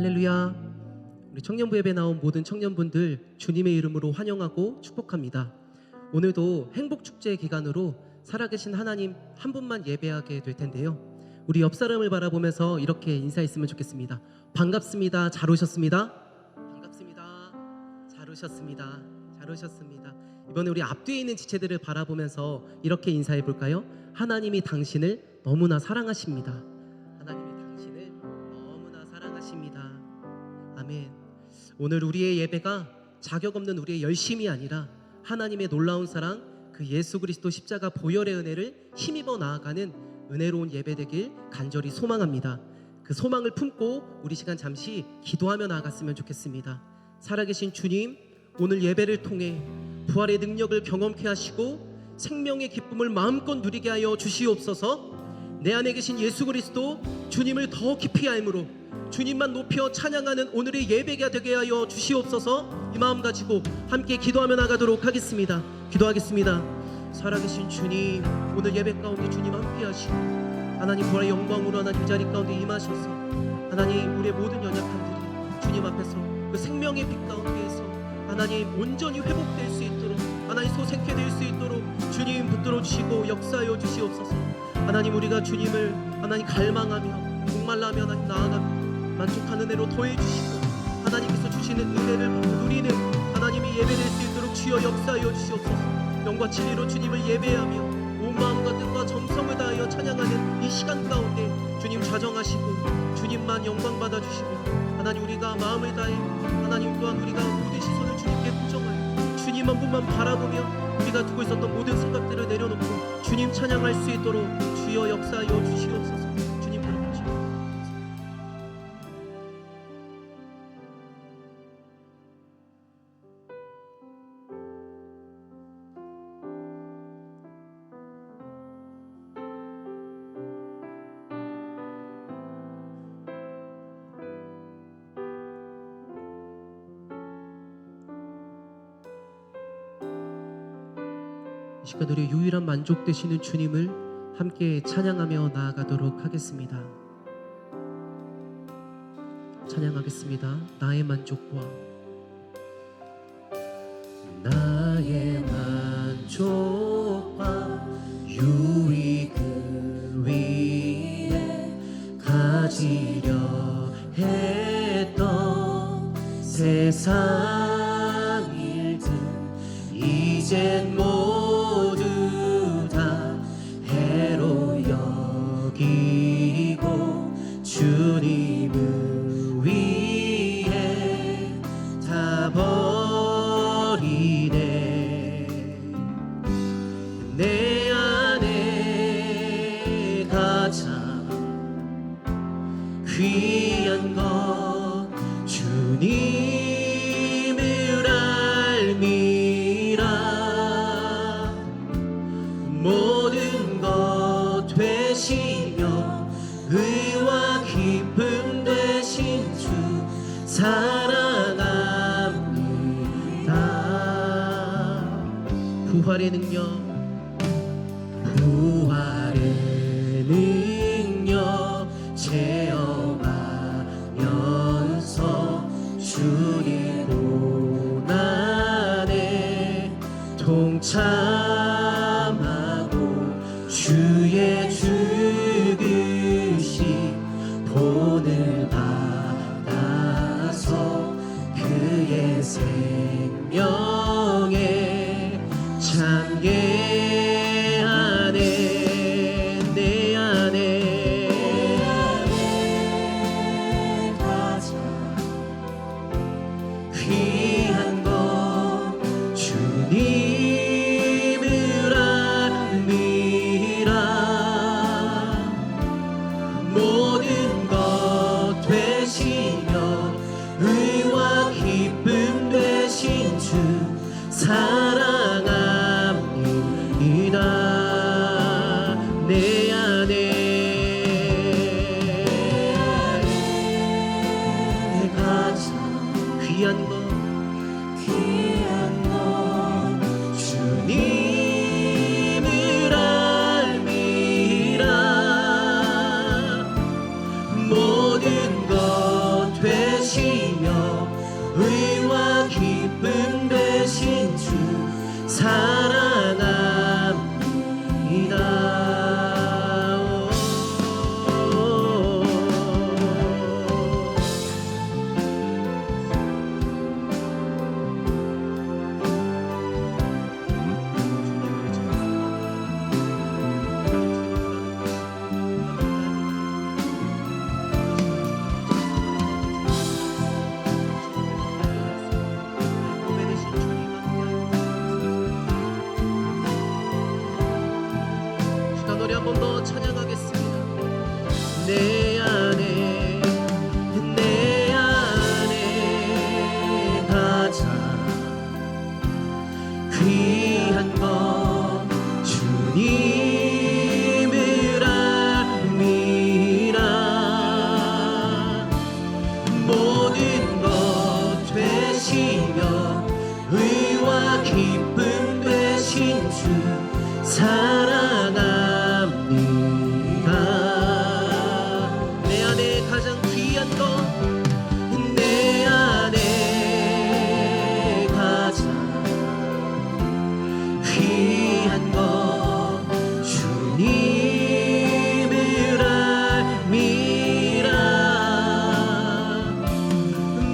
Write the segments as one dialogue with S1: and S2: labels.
S1: 할렐루야. 우리 청년부 예배 나온 모든 청년분들 주님의 이름으로 환영하고 축복합니다. 오늘도 행복축제 기간으로 살아계신 하나님 한 분만 예배하게 될 텐데요, 우리 옆 사람을 바라보면서 이렇게 인사했으면 좋겠습니다. 반갑습니다. 잘 오셨습니다. 반갑습니다. 잘 오셨습니다. 잘 오셨습니다. 이번에 우리 앞뒤에 있는 지체들을 바라보면서 이렇게 인사해 볼까요? 하나님이 당신을 너무나 사랑하십니다. 하나님이 당신을 너무나 사랑하십니다. 아멘. 오늘 우리의 예배가 자격 없는 우리의 열심이 아니라 하나님의 놀라운 사랑, 그 예수 그리스도 십자가 보혈의 은혜를 힘입어 나아가는 은혜로운 예배 되길 간절히 소망합니다. 그 소망을 품고 우리 시간 잠시 기도하며 나아갔으면 좋겠습니다. 살아계신 주님, 오늘 예배를 통해 부활의 능력을 경험케 하시고 생명의 기쁨을 마음껏 누리게 하여 주시옵소서. 내 안에 계신 예수 그리스도 주님을 더 깊이 알므로 주님만 높여 찬양하는 오늘의 예배가 되게 하여 주시옵소서. 이 마음 가지고 함께 기도하며 나가도록 하겠습니다. 기도하겠습니다. 살아계신 주님, 오늘 예배 가운데 주님 함께 하시고 하나님 부활의 영광으로 하나님 이 자리 가운데 임하셔서 하나님 우리의 모든 연약함들이 주님 앞에서 그 생명의 빛 가운데에서 하나님 온전히 회복될 수 있도록, 하나님 소생케 될 수 있도록 주님 붙들어 주시고 역사하여 주시옵소서. 하나님 우리가 주님을 하나님 갈망하며 목말라하며 하나님 나아가며 만족하는 은혜로 더해 주시고 하나님께서 주시는 은혜를 누리는 하나님이 예배될 수 있도록 주여 역사하여 주시옵소서. 영과 진리로 주님을 예배하며 온 마음과 뜻과 정성을 다하여 찬양하는 이 시간 가운데 주님 좌정하시고 주님만 영광 받아주시고 하나님 우리가 마음을 다해 하나님 또한 우리가 모든 시선을 주님께 고정하여 주님 한 분만 바라보며 우리가 두고 있었던 모든 생각들을 내려놓고 주님 찬양할 수 있도록 주여 역사하여 주시옵소서. 주님 그렇게 주옵소서. 이 시간 우리 유일한 만족 되시는 주님을 함께 찬양하며 나아가도록 하겠습니다. 찬양하겠습니다. 나의 만족과 나의 만족과 유익을 위해 가지려 했던 세상 일들 이젠 모두 다 해로 여기고 주님을 위해 다 버리네. 내 안에 가장 귀한 것 주님을 알미라. 모든 것 되시며 의와 기쁨 되신 주 사랑합니다. 부활의 능력, 부활의 능력 체험하면서 주의 고난에 동참하고 주의 죽으신 본을 받아서 그의 생명에 참계하네. 내 안에 가장 귀한 것 주님을 알미라. 모든 것 되시며 의와 기쁨 되신 주 사랑합니다. 내 안에 가장 귀한 것 주님을 알미라. 모든 것 되시 사랑합니다. 노래 한 번 더 찬양하겠습니다. 내 안에 가장 귀한 것 주님을 알미라. 모든 것 되시며 의와 기쁨 되신 주 사랑합니다. 내 안에 가장 귀한 것, 내 안에 가장 귀한 것 주님을 알미라.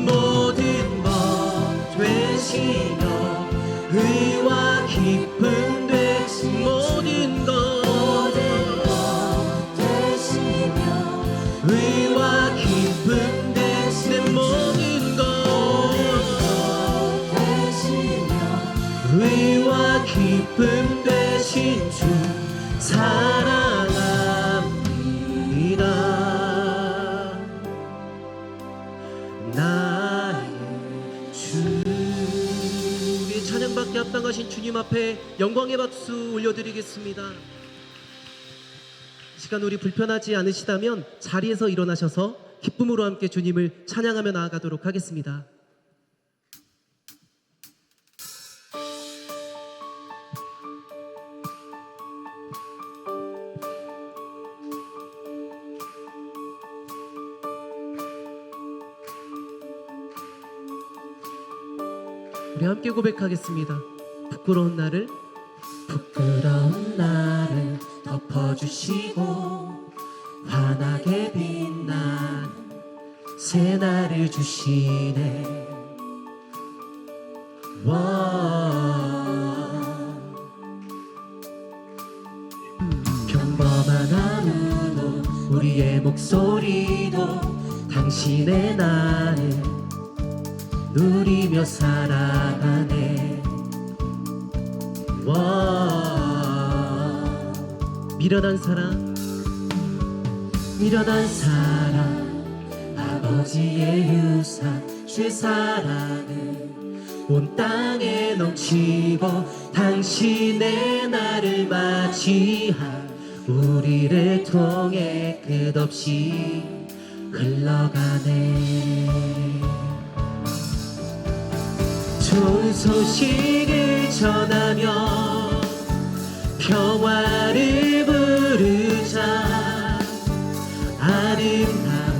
S1: 모든 것 되시며 의와 기쁨 되신 모든 것 되시며 의와 기쁨 되신 모든 것 되시며 의와 기쁨 되신 주 사랑합니다. 나의 주. 찬양받게 합당하신 주님 앞에 영광의 박수 올려드리겠습니다. 시간 우리 불편하지 않으시다면 자리에서 일어나셔서 기쁨으로 함께 주님을 찬양하며 나아가도록 하겠습니다. 우리 함께 고백하겠습니다. 부끄러운 나를 덮어주시고 환하게 빛나는 새날을 주시네. 평범한 하루도 우리의 목소리도 당신의 나를 누리며 살아가네. 미련한 사랑 아버지의 유산 주 사랑은 온 땅에 넘치고 당신의 나를 맞이한 우리를 통해 끝없이 흘러가네. 좋은 소식을 전하며 평화를 부르자. 아름다운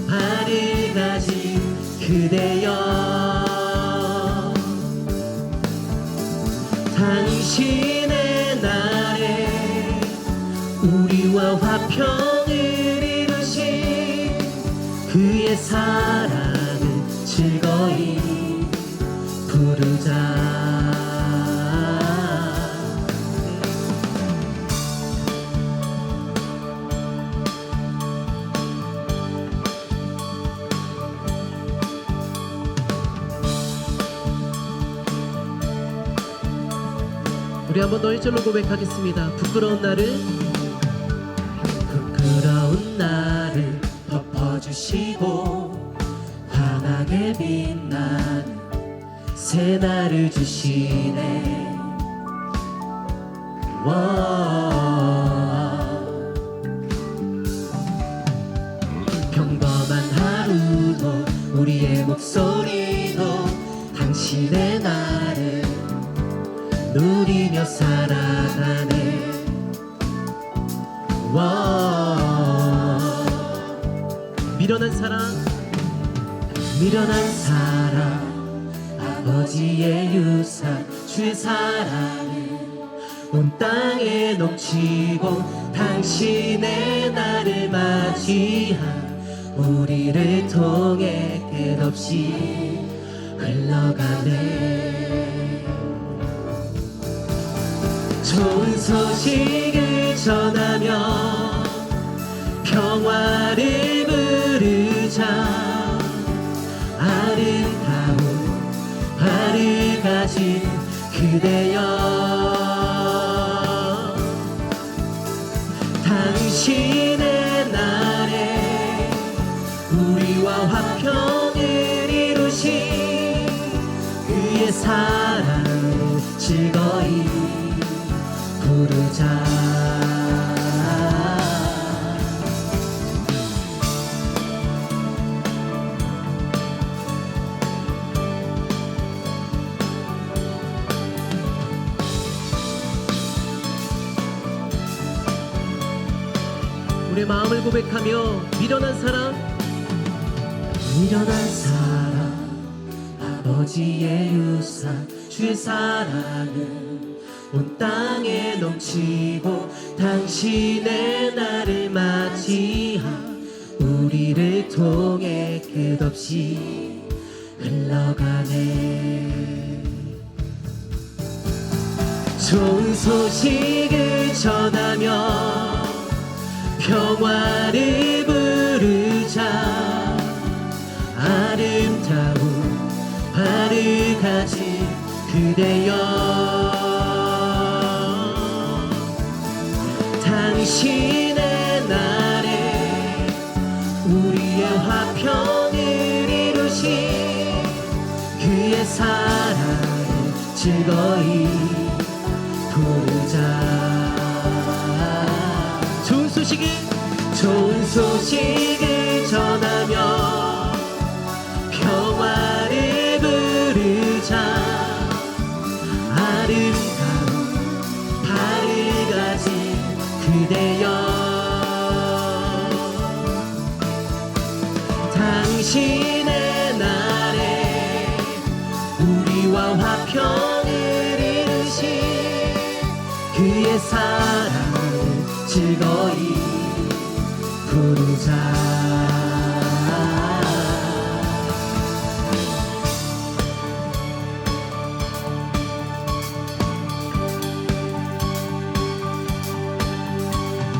S1: 발을 가진 그대여, 당신의 날에 우리와 화평을 이루신 그의 사랑을 즐거이 부르자. 우리 한번 더 1절로 고백하겠습니다. 부끄러운 나를 덮어주시고 환하게 빛나는 새날을 주시네. 평범한 하루도 우리의 목소리도 당신의 나를 누리며 살아가네. 미련한 사랑 아버지의 유산 주 주의 사랑은 온 땅에 넘치고 당신의 나를 맞이한 우리를 통해 끝없이 흘러가네. 좋은 소식을 전하며 평화를 부르자. 아름다운 발을 가진 그대여, 당신의 날에 우리와 화평을 이루신 그의 사랑을 즐거이 부르자. 우리의 마음을 고백하며 미련한 사람, 미련한 사람, 아버지의 유산 주의 사랑은 온 땅에 넘치고 당신의 나를 맞이한 우리를 통해 끝없이 흘러가네. 좋은 소식을 전하며 평화를 부르자. 아름다운 발을 가진 그대여, 당신의 날에 우리의 화평을 이루신 그의 사랑을 즐거이 부르자. 좋은 소식을 전하며 평화를 부르자. 아름다운 발을 가진 그대여, 당신의 날에 우리와 화평을 이루신 그의 사랑을 즐거이 부르자.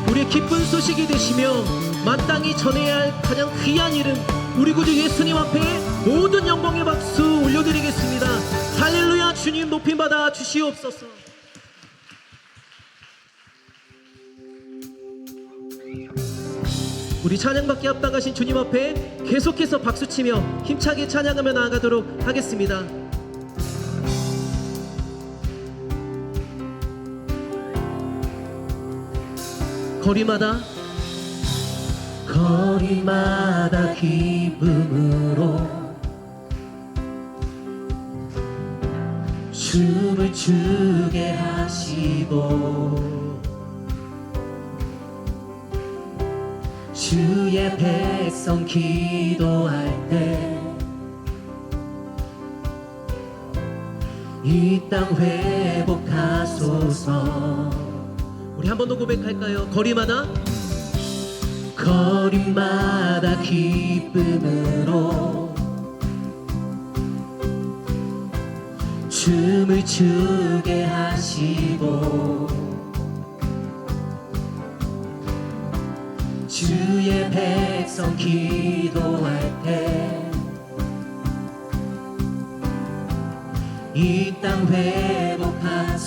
S1: 우리의 기쁜 소식이 되시며 마땅히 전해야 할 가장 귀한 이름, 우리 구주 예수님 앞에 모든 영광의 박수 올려드리겠습니다. 할렐루야. 주님 높임받아 주시옵소서. 우리 찬양받기에 합당하신 주님 앞에 계속해서 박수치며 힘차게 찬양하며 나아가도록 하겠습니다. 거리마다 기쁨으로 춤을 추게 하시고 주의 백성 기도할 때 이 땅 회복하소서. 우리 한 번 더 고백할까요? 거리마다 기쁨으로 춤을 추게 하시고 주의 백성 기도할 때 이 땅 회복하소서.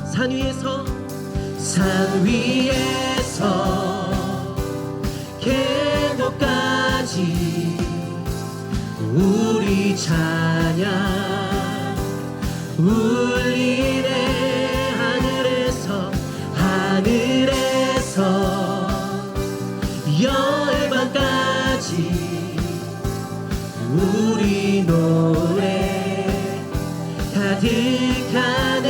S1: 산 위에서 계곡까지 우리 찬양 울리네. 하늘에서 열방까지 우리 노래 가득하네.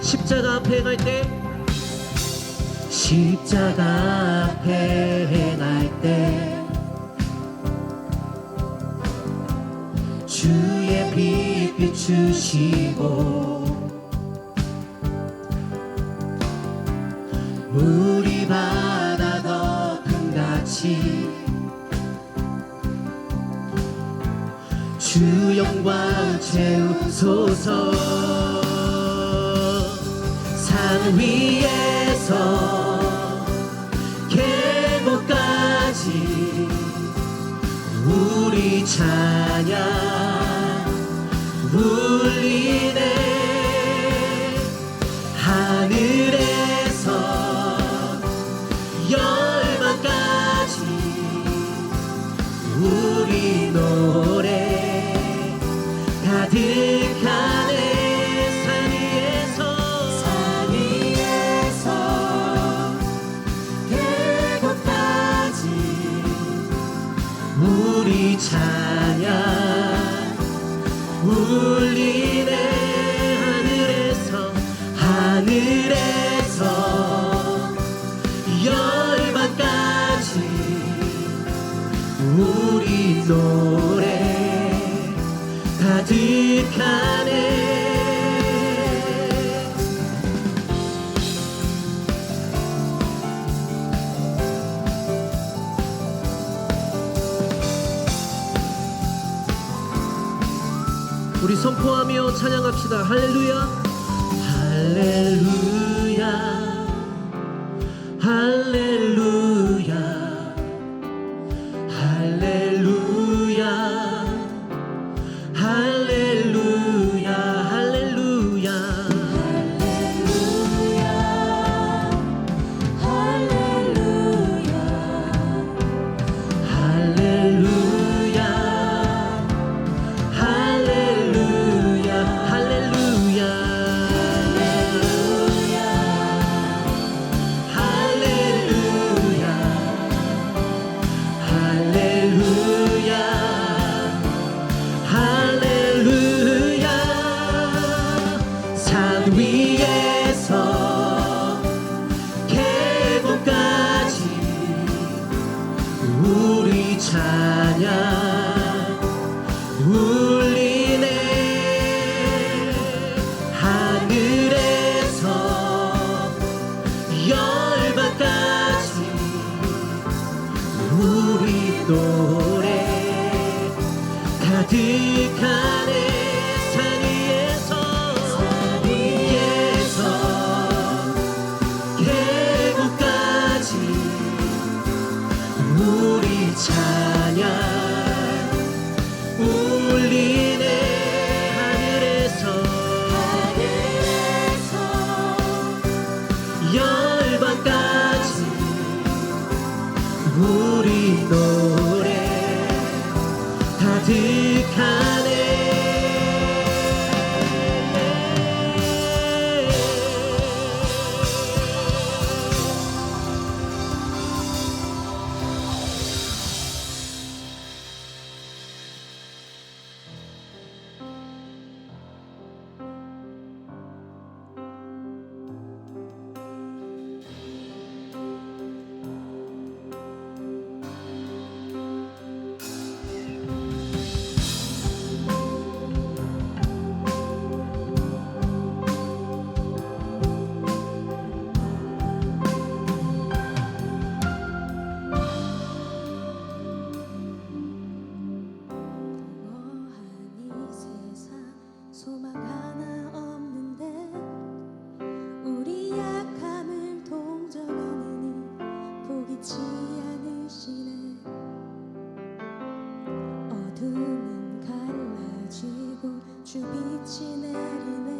S1: 십자가 앞에 갈 때 십자가 앞에 행할 때 주의 빛 비추시고 우리 바다 덮음같이 주 영광 채우소서. 산 위에서 계곡까지 우리 찬양 울리네. 하늘에서 열방까지 우리 노래 가득하네. 산 위에서 계곡까지 우리 찬양 울리네. 하늘에서 열방까지 우리 노래 가득하네. 우리 선포하며 찬양합시다. 할렐루야 할렐루야 할렐루야 할렐루야 할렐루야 할렐루야 할렐루야 할렐루야 할렐루야 할렐루야 할렐루야 위에서 계곡까지 우리 찬양 울리네. 하늘에서 열방까지 우리 노래 가득하네. 우리 찬양 울리네. 하늘에서 열방까지 우리 노래 가득하네.
S2: 소망 하나 없는데 우리 약함을 동정하느니 포기치 않으시네. 어둠은 갈라지고 주 빛이 내리네.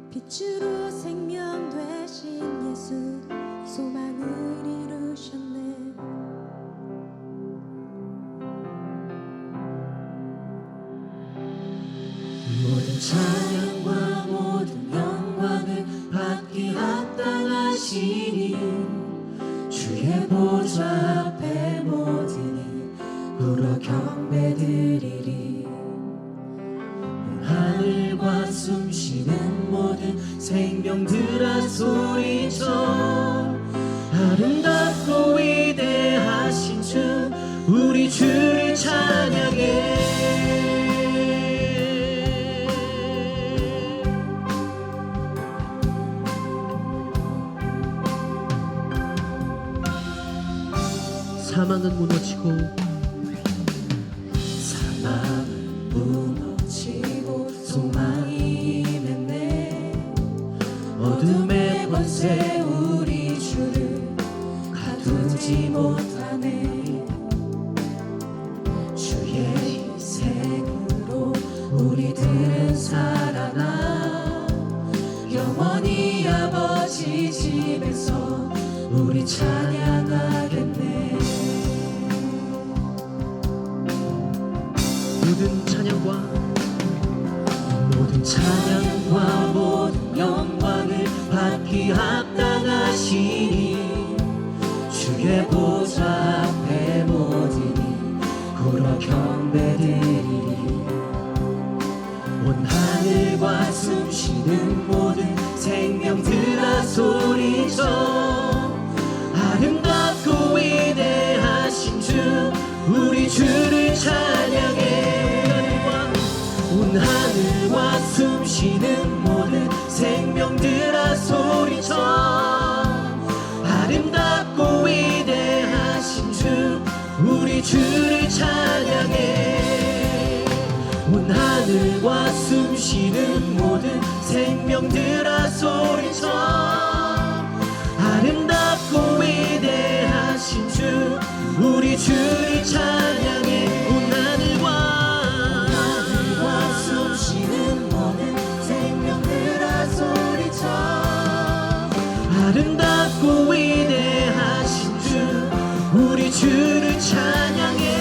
S2: 빛으로 생명 되신 예수 소망을 이루셨네.
S1: 모든 찬양과 모든 영광을 받기 합당하시니 주의 보좌 앞에 모든이 울어 경배드리리. 하늘과 숨쉬는 모든 생명들아 소리쳐 사망은 무너지고
S2: 사망은 무너지고 소망이 임했네. 어둠의 권세 우리 주를 가두지 못하네. 주의 희생으로 우리들은 살아나 영원히 아버지 집에서 우리 찬양하겠네.
S1: 모든 찬양과
S2: 모든 영광을 받기 합당하시니 주의 보좌 앞에 모든이 굴어 경배드리리. 온 하늘과 숨쉬는 모든 생명들아 소리쳐 아름답고 위대하신 주 우리 주를 찬양해. 온 하늘과 숨쉬는 모든 생명들아 소리쳐 아름답고 위대하신 주 우리 주를 찬양해. 온 하늘과 숨쉬는 모든 생명들아 소리쳐 아름답고 위대하신 주 우리 주를 찬양해. 온 하늘과 숨쉬는 모든 생명들아 소리쳐 아름답고 위대하신 주 우리 주를 찬양해.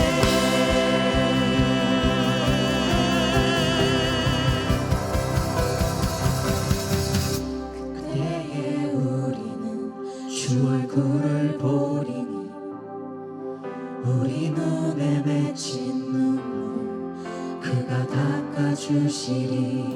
S2: 그때에 우리는 주 얼굴을 보리니 우리 눈에 맺힌 눈물 그가 닦아주시리.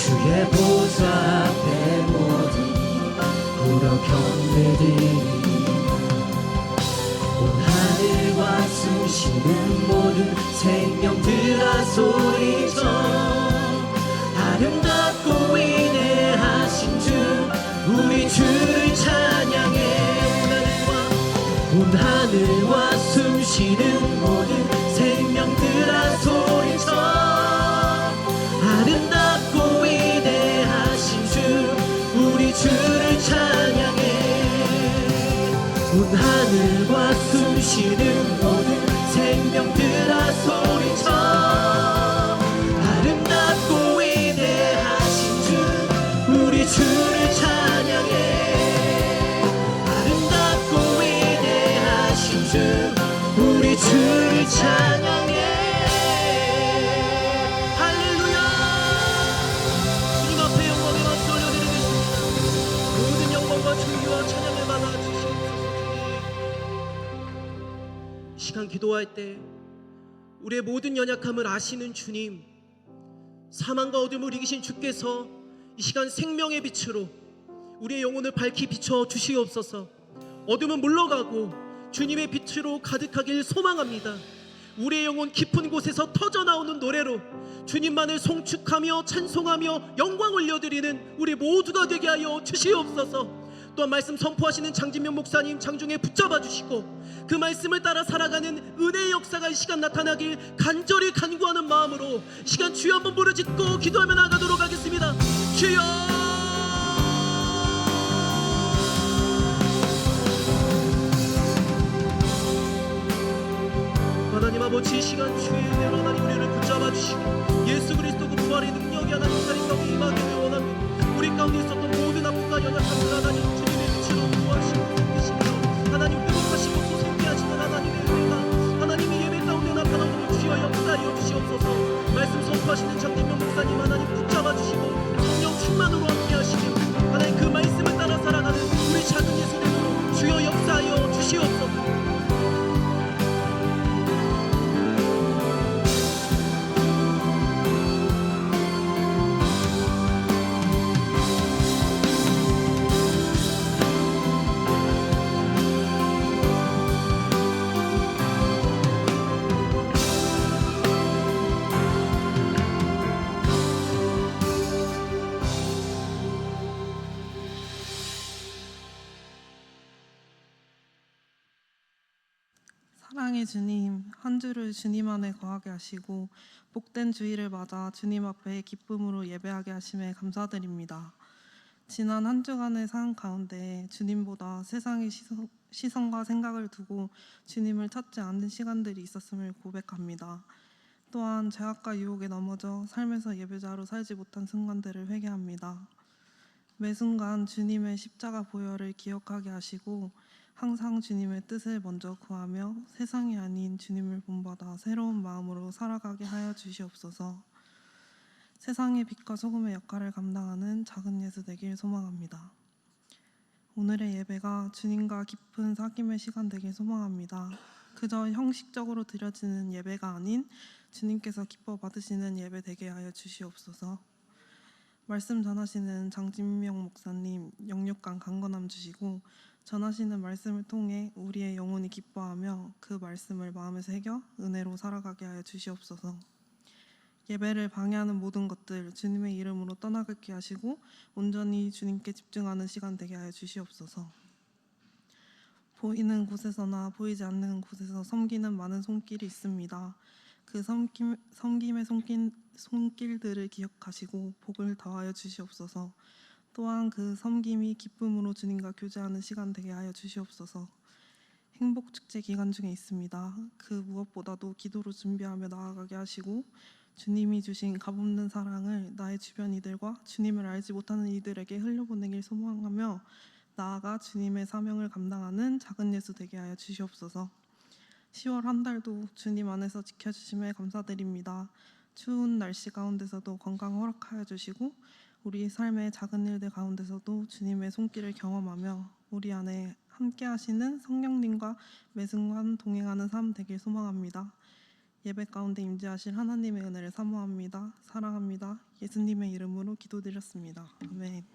S2: 주의 보좌 앞에 모든 굴어 경배드리니 온 하늘과 숨쉬는 모든 생명들아 소리쳐 아름답고 위대하신 주 우리 주를 찬양해. 온 하늘과 숨쉬는 모든 생명들아 소리쳐 아름답고 위대하신 주 우리 주를 찬양해. 온 하늘과 숨쉬는 모든 생명들아 소리쳐 아름답고 위대하신 주 우리 주를 찬양해. 아름답고 위대하신 주 우리 주를 찬양해. 이 시간 기도할 때 우리의 모든 연약함을 아시는 주님, 사망과 어둠을 이기신 주께서 이 시간 생명의 빛으로 우리의 영혼을 밝히 비춰 주시옵소서. 어둠은 물러가고 주님의 빛으로 가득하길 소망합니다. 우리의 영혼 깊은 곳에서 터져나오는 노래로 주님만을 송축하며 찬송하며 영광 올려드리는 우리 모두가 되게 하여 주시옵소서. 또한 말씀 선포하시는 장진명 목사님 장중에 붙잡아 주시고 그 말씀을 따라 살아가는 은혜의 역사가 이 시간 나타나길 간절히 간구하는 마음으로 이 시간 주여 한번 부르짖고 기도하며 나가도록 하겠습니다. 주여, 하나님 아버지, 이 시간 주의 은혜로 하나님 우리를 붙잡아 주시고 예수 그리스도 그 부활의 능력이 하나님 우리 가운데 임하기를 원합니다. 우리 가운데 있었던 모든 아픔과 연약함을 하나님 주님의 빛으로 구하시고 섬기시며 하나님 회복하시고 또 섬기하시는 하나님의 은혜가 하나님이 예배 가운데 나타나도록 주여 역사하여 주시옵소서. 말씀 선포하시는 장진명 목사님 하나님 붙잡아 주시고 성령 충만으로 함께 하시며 하나님 그 말씀을 따라 살아가는 우리 작은 예수님으로 주여 역사하여 주시옵소서.
S3: 사랑의 주님, 한 주를 주님 안에 거하게 하시고 복된 주일을 맞아 주님 앞에 기쁨으로 예배하게 하심에 감사드립니다. 지난 한 주간의 삶 가운데 주님보다 세상의 시선과 생각을 두고 주님을 찾지 않는 시간들이 있었음을 고백합니다. 또한 죄악과 유혹에 넘어져 삶에서 예배자로 살지 못한 순간들을 회개합니다. 매 순간 주님의 십자가 보혈을 기억하게 하시고 항상 주님의 뜻을 먼저 구하며 세상이 아닌 주님을 본받아 새로운 마음으로 살아가게 하여 주시옵소서. 세상의 빛과 소금의 역할을 감당하는 작은 예수 되길 소망합니다. 오늘의 예배가 주님과 깊은 사귐의 시간 되길 소망합니다. 그저 형식적으로 드려지는 예배가 아닌 주님께서 기뻐 받으시는 예배 되게 하여 주시옵소서. 말씀 전하시는 장진명 목사님 영육간 강건함 주시고 전하시는 말씀을 통해 우리의 영혼이 기뻐하며 그 말씀을 마음에 새겨 은혜로 살아가게 하여 주시옵소서. 예배를 방해하는 모든 것들 주님의 이름으로 떠나가게 하시고 온전히 주님께 집중하는 시간 되게 하여 주시옵소서. 보이는 곳에서나 보이지 않는 곳에서 섬기는 많은 손길이 있습니다. 그 섬김의 손길들을 기억하시고 복을 더하여 주시옵소서. 또한 그 섬김이 기쁨으로 주님과 교제하는 시간 되게 하여 주시옵소서. 행복축제 기간 중에 있습니다. 그 무엇보다도 기도로 준비하며 나아가게 하시고 주님이 주신 값없는 사랑을 나의 주변 이들과 주님을 알지 못하는 이들에게 흘려보내길 소망하며 나아가 주님의 사명을 감당하는 작은 예수 되게 하여 주시옵소서. 10월 한 달도 주님 안에서 지켜주심에 감사드립니다. 추운 날씨 가운데서도 건강 허락하여 주시고 우리 삶의 작은 일들 가운데서도 주님의 손길을 경험하며 우리 안에 함께 하시는 성령님과 매 순간 동행하는 삶 되길 소망합니다. 예배 가운데 임재하실 하나님의 은혜를 사모합니다. 사랑합니다. 예수님의 이름으로 기도드렸습니다. 아멘.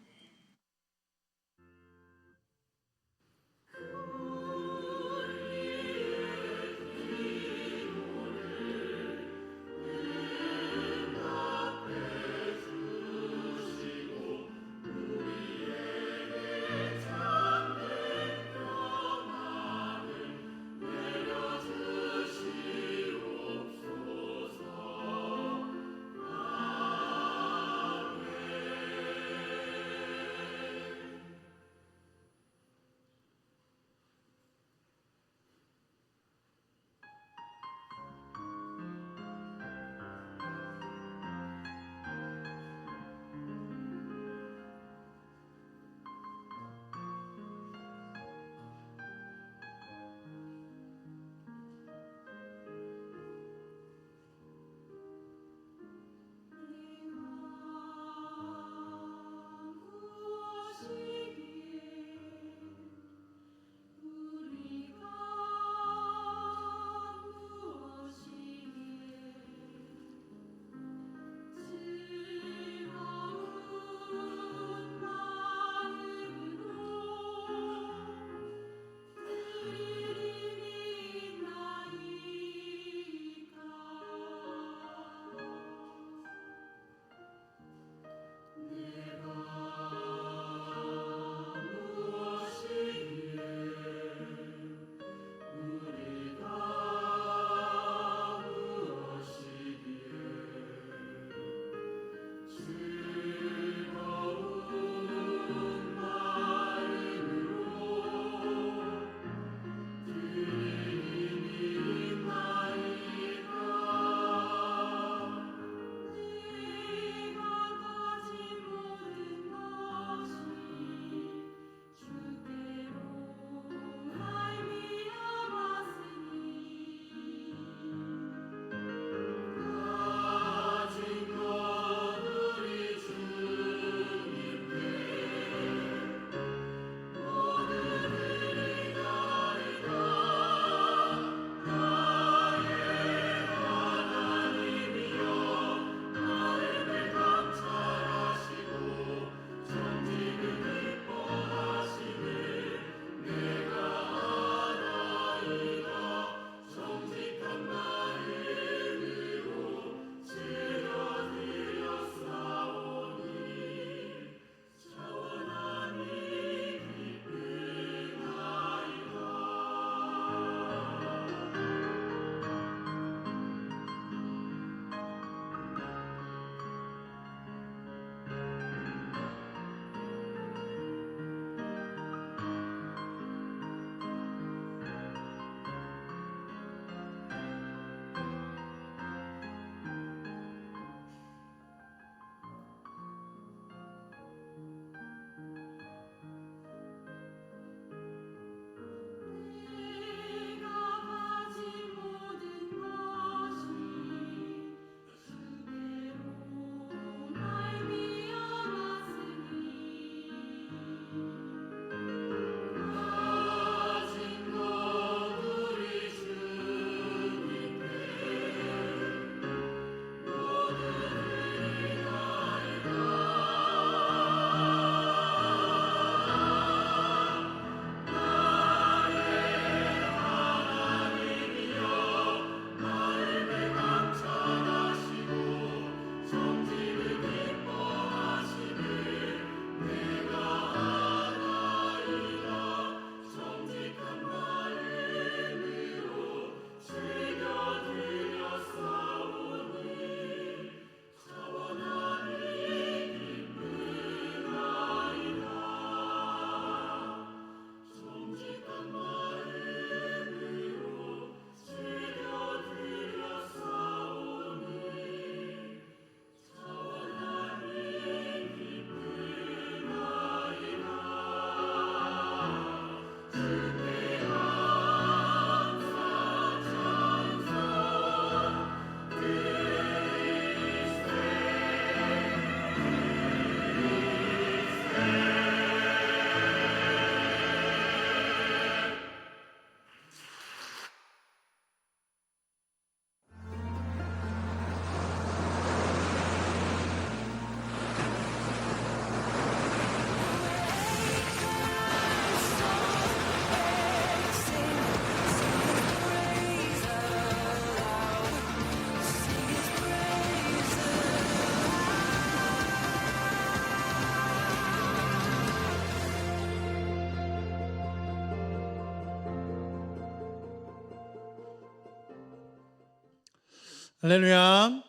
S4: 할렐루야.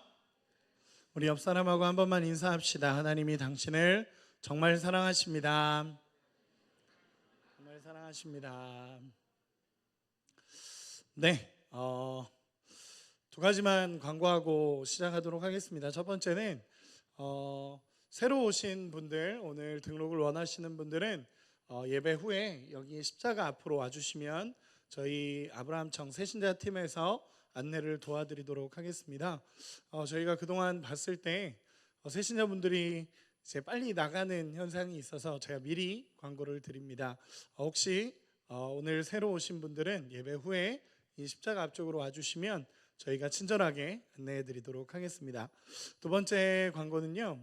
S4: 우리 옆 사람하고 한 번만 인사합시다. 하나님이 당신을 정말 사랑하십니다. 정말 사랑하십니다. 네, 두 가지만 광고하고 시작하도록 하겠습니다. 첫 번째는 새로 오신 분들, 오늘 등록을 원하시는 분들은 예배 후에 여기 십자가 앞으로 와주시면 저희 아브라함청 새신자 팀에서 안내를 도와드리도록 하겠습니다. 저희가 그동안 봤을 때 새신자분들이 이제 빨리 나가는 현상이 있어서 제가 미리 광고를 드립니다. 혹시 오늘 새로 오신 분들은 예배 후에 이 십자가 앞쪽으로 와주시면 저희가 친절하게 안내해 드리도록 하겠습니다. 두 번째 광고는요,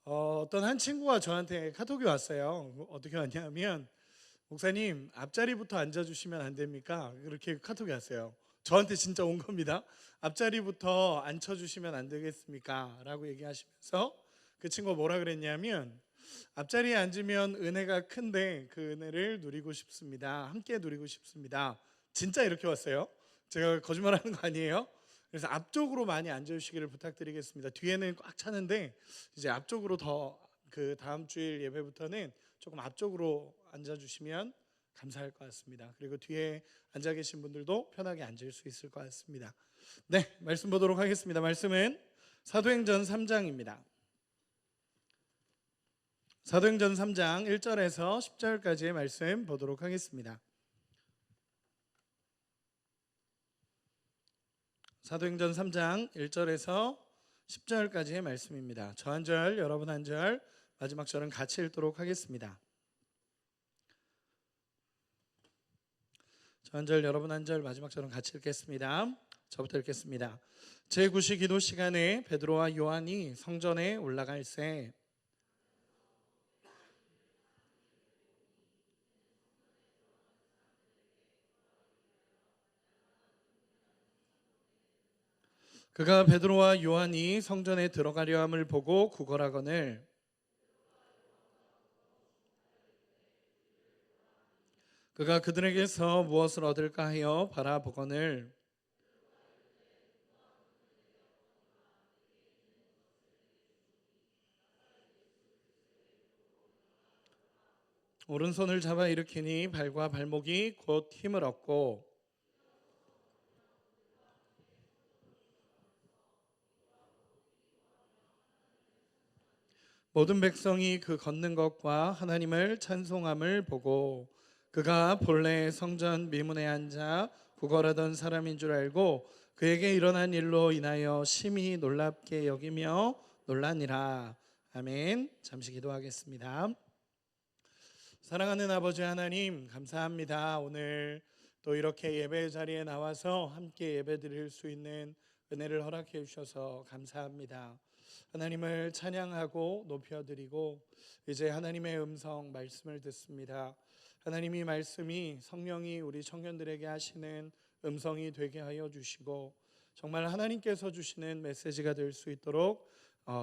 S4: 어떤 한 친구가 저한테 카톡이 왔어요. 어떻게 왔냐면, 목사님 앞자리부터 앉아주시면 안 됩니까? 그렇게 카톡이 왔어요. 저한테 진짜 온 겁니다. 앞자리부터 앉혀주시면 안 되겠습니까? 라고 얘기하시면서 그 친구가 뭐라 그랬냐면, 앞자리에 앉으면 은혜가 큰데 그 은혜를 누리고 싶습니다. 함께 누리고 싶습니다. 진짜 이렇게 왔어요. 제가 거짓말하는 거 아니에요. 그래서 앞쪽으로 많이 앉아주시기를 부탁드리겠습니다. 뒤에는 꽉 차는데 이제 앞쪽으로 더 그 다음 주일 예배부터는 조금 앞쪽으로 앉아주시면 감사할 것 같습니다. 그리고 뒤에 앉아 계신 분들도 편하게 앉을 수 있을 것 같습니다. 네, 말씀 보도록 하겠습니다. 말씀은 사도행전 3장입니다. 사도행전 3장 1절에서 10절까지의 말씀 보도록 하겠습니다. 사도행전 3장 1절에서 10절까지의 말씀입니다. 저 한 절, 여러분 한 절, 마지막 절은 같이 읽도록 하겠습니다. 저 한 절, 여러분 한 절, 마지막 절은 같이 읽겠습니다. 저부터 읽겠습니다. 제9시 기도 시간에 베드로와 요한이 성전에 올라갈새 그가 베드로와 요한이 성전에 들어가려 함을 보고 구걸하거늘 그가 그들에게서 무엇을 얻을까 하여 바라보거늘 오른손을 잡아 일으키니 발과 발목이 곧 힘을 얻고 모든 백성이 그 걷는 것과 하나님을 찬송함을 보고 그가 본래 성전 미문에 앉아 구걸하던 사람인 줄 알고 그에게 일어난 일로 인하여 심히 놀랍게 여기며 놀라니라. 아멘. 잠시 기도하겠습니다. 사랑하는 아버지 하나님, 감사합니다. 오늘 또 이렇게 예배 자리에 나와서 함께 예배 드릴 수 있는 은혜를 허락해 주셔서 감사합니다. 하나님을 찬양하고 높여드리고 이제 하나님의 음성 말씀을 듣습니다. 하나님이 말씀이 성령이 우리 청년들에게 하시는 음성이 되게 하여 주시고 정말 하나님께서 주시는 메시지가 될 수 있도록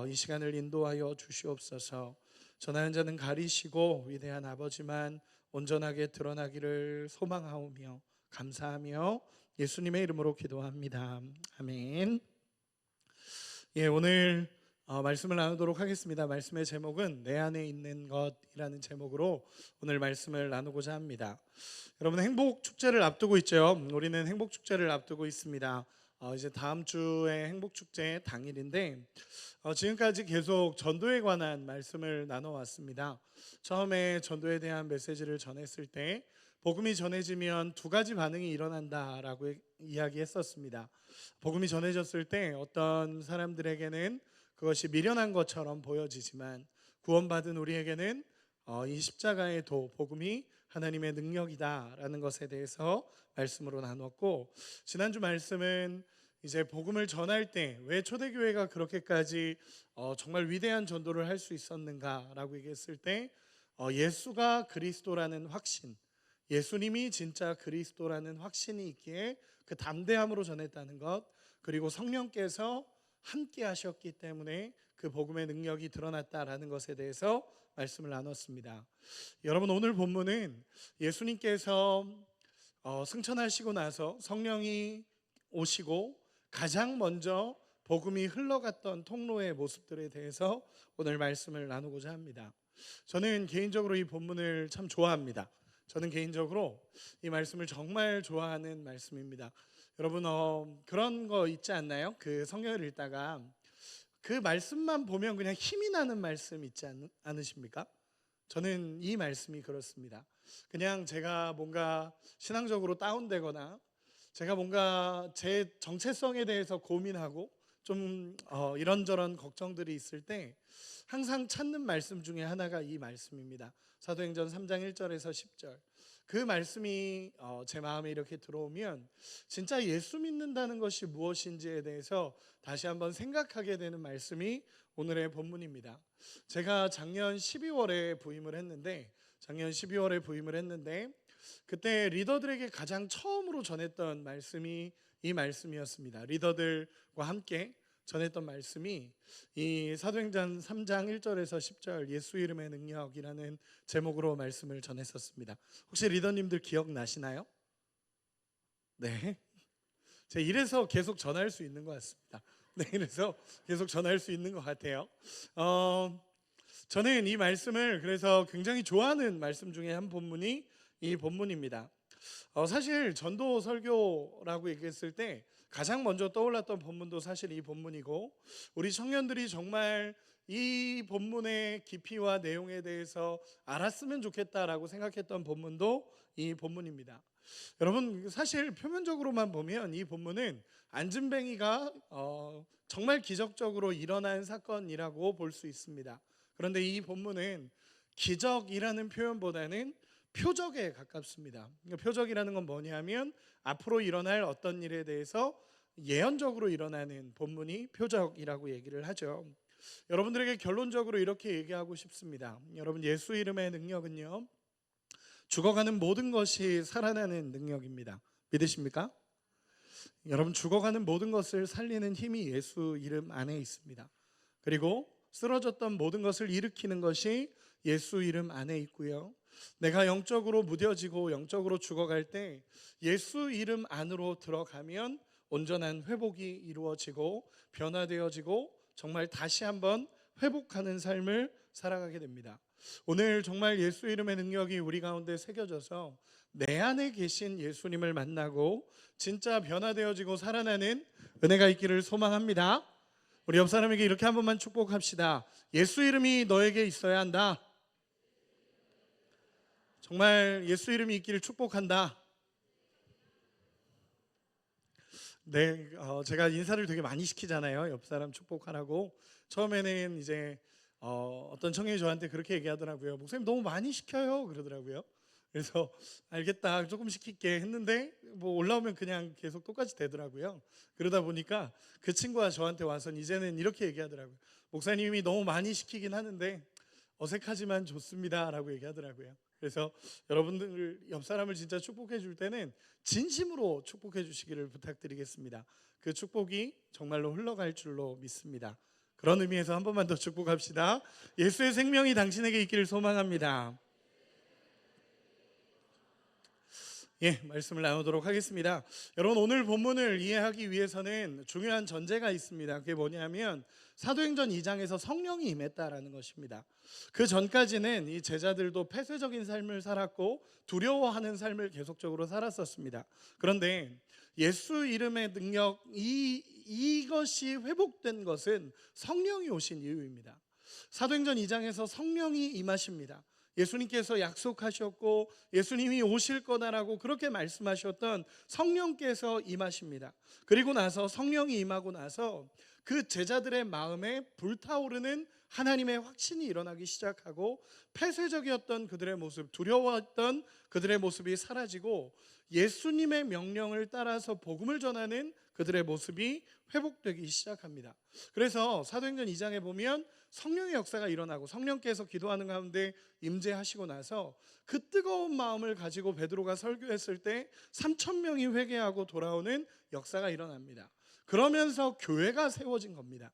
S4: 이 시간을 인도하여 주시옵소서. 전하는 자는 가리시고 위대한 아버지만 온전하게 드러나기를 소망하오며 감사하며 예수님의 이름으로 기도합니다. 아멘. 오늘 말씀을 나누도록 하겠습니다. 말씀의 제목은 내 안에 있는 것이라는 제목으로 오늘 말씀을 나누고자 합니다. 여러분, 행복 축제를 앞두고 있죠. 우리는 행복 축제를 앞두고 있습니다. 이제 다음 주에 행복 축제 당일인데 지금까지 계속 전도에 관한 말씀을 나눠왔습니다. 처음에 전도에 대한 메시지를 전했을 때 복음이 전해지면 두 가지 반응이 일어난다라고 이야기했었습니다. 복음이 전해졌을 때 어떤 사람들에게는 그것이 미련한 것처럼 보여지지만 구원받은 우리에게는 이 십자가의 도, 복음이 하나님의 능력이다라는 것에 대해서 말씀으로 나눴고, 지난주 말씀은 이제 복음을 전할 때 왜 초대교회가 그렇게까지 정말 위대한 전도를 할 수 있었는가라고 얘기했을 때 예수가 그리스도라는 확신, 예수님이 진짜 그리스도라는 확신이 있기에 그 담대함으로 전했다는 것, 그리고 성령께서 함께 하셨기 때문에 그 복음의 능력이 드러났다라는 것에 대해서 말씀을 나눴습니다. 여러분, 오늘 본문은 예수님께서 승천하시고 나서 성령이 오시고 가장 먼저 복음이 흘러갔던 통로의 모습들에 대해서 오늘 말씀을 나누고자 합니다. 저는 개인적으로 이 본문을 참 좋아합니다. 저는 개인적으로 이 말씀을 정말 좋아하는 말씀입니다. 여러분 그런 거 있지 않나요? 그 성경을 읽다가 그 말씀만 보면 그냥 힘이 나는 말씀 있지 않으십니까? 저는 이 말씀이 그렇습니다. 그냥 제가 뭔가 신앙적으로 다운되거나 제가 뭔가 제 정체성에 대해서 고민하고 좀 이런저런 걱정들이 있을 때 항상 찾는 말씀 중에 하나가 이 말씀입니다. 사도행전 3장 1절에서 10절. 그 말씀이 제 마음에 이렇게 들어오면 진짜 예수 믿는다는 것이 무엇인지에 대해서 다시 한번 생각하게 되는 말씀이 오늘의 본문입니다. 제가 작년 12월에 부임을 했는데 그때 리더들에게 가장 처음으로 전했던 말씀이 이 말씀이었습니다. 리더들과 함께 전했던 말씀이 이 사도행전 3장 1절에서 10절 예수 이름의 능력이라는 제목으로 말씀을 전했었습니다. 혹시 리더님들 기억나시나요? 네. 제가 이래서 계속 전할 수 있는 것 같습니다. 네, 그래서 계속 전할 수 있는 것 같아요. 저는 이 말씀을 그래서 굉장히 좋아하는 말씀 중에 한 본문이 이 본문입니다. 사실 전도 설교라고 얘기했을 때 가장 먼저 떠올랐던 본문도 사실 이 본문이고, 우리 청년들이 정말 이 본문의 깊이와 내용에 대해서 알았으면 좋겠다라고 생각했던 본문도 이 본문입니다. 여러분, 사실 표면적으로만 보면 이 본문은 안진뱅이가 정말 기적적으로 일어난 사건이라고 볼 수 있습니다. 그런데 이 본문은 기적이라는 표현보다는 표적에 가깝습니다. 그러니까 표적이라는 건 뭐냐면 앞으로 일어날 어떤 일에 대해서 예언적으로 일어나는 본문이 표적이라고 얘기를 하죠. 여러분들에게 결론적으로 이렇게 얘기하고 싶습니다. 여러분, 예수 이름의 능력은요, 죽어가는 모든 것이 살아나는 능력입니다. 믿으십니까? 여러분, 죽어가는 모든 것을 살리는 힘이 예수 이름 안에 있습니다. 그리고 쓰러졌던 모든 것을 일으키는 것이 예수 이름 안에 있고요. 내가 영적으로 무뎌지고 영적으로 죽어갈 때 예수 이름 안으로 들어가면 온전한 회복이 이루어지고 변화되어지고 정말 다시 한번 회복하는 삶을 살아가게 됩니다. 오늘 정말 예수 이름의 능력이 우리 가운데 새겨져서 내 안에 계신 예수님을 만나고 진짜 변화되어지고 살아나는 은혜가 있기를 소망합니다. 우리 옆 사람에게 이렇게 한 번만 축복합시다. 예수 이름이 너에게 있어야 한다. 정말 예수 이름이 있기를 축복한다. 네, 제가 인사를 되게 많이 시키잖아요. 옆 사람 축복하라고. 처음에는 이제 어떤 청년이 저한테 그렇게 얘기하더라고요. 목사님 너무 많이 시켜요 그러더라고요. 그래서 알겠다, 조금 시킬게 했는데 뭐 올라오면 그냥 계속 똑같이 되더라고요. 그러다 보니까 그 친구가 저한테 와서 이제는 이렇게 얘기하더라고요. 목사님이 너무 많이 시키긴 하는데 어색하지만 좋습니다 라고 얘기하더라고요. 그래서 여러분들 옆 사람을 진짜 축복해 줄 때는 진심으로 축복해 주시기를 부탁드리겠습니다. 그 축복이 정말로 흘러갈 줄로 믿습니다. 그런 의미에서 한 번만 더 축복합시다. 예수의 생명이 당신에게 있기를 소망합니다. 예, 말씀을 나누도록 하겠습니다. 여러분, 오늘 본문을 이해하기 위해서는 중요한 전제가 있습니다. 그게 뭐냐면 사도행전 2장에서 성령이 임했다라는 것입니다. 그 전까지는 이 제자들도 폐쇄적인 삶을 살았고 두려워하는 삶을 계속적으로 살았었습니다. 그런데 예수 이름의 능력, 이것이 회복된 것은 성령이 오신 이유입니다. 사도행전 2장에서 성령이 임하십니다. 예수님께서 약속하셨고 예수님이 오실 거다라고 그렇게 말씀하셨던 성령께서 임하십니다. 그리고 나서 성령이 임하고 나서 그 제자들의 마음에 불타오르는 하나님의 확신이 일어나기 시작하고 폐쇄적이었던 그들의 모습, 두려워했던 그들의 모습이 사라지고 예수님의 명령을 따라서 복음을 전하는 그들의 모습이 회복되기 시작합니다. 그래서 사도행전 2장에 보면 성령의 역사가 일어나고 성령께서 기도하는 가운데 임재하시고 나서 그 뜨거운 마음을 가지고 베드로가 설교했을 때 3,000명이 회개하고 돌아오는 역사가 일어납니다. 그러면서 교회가 세워진 겁니다.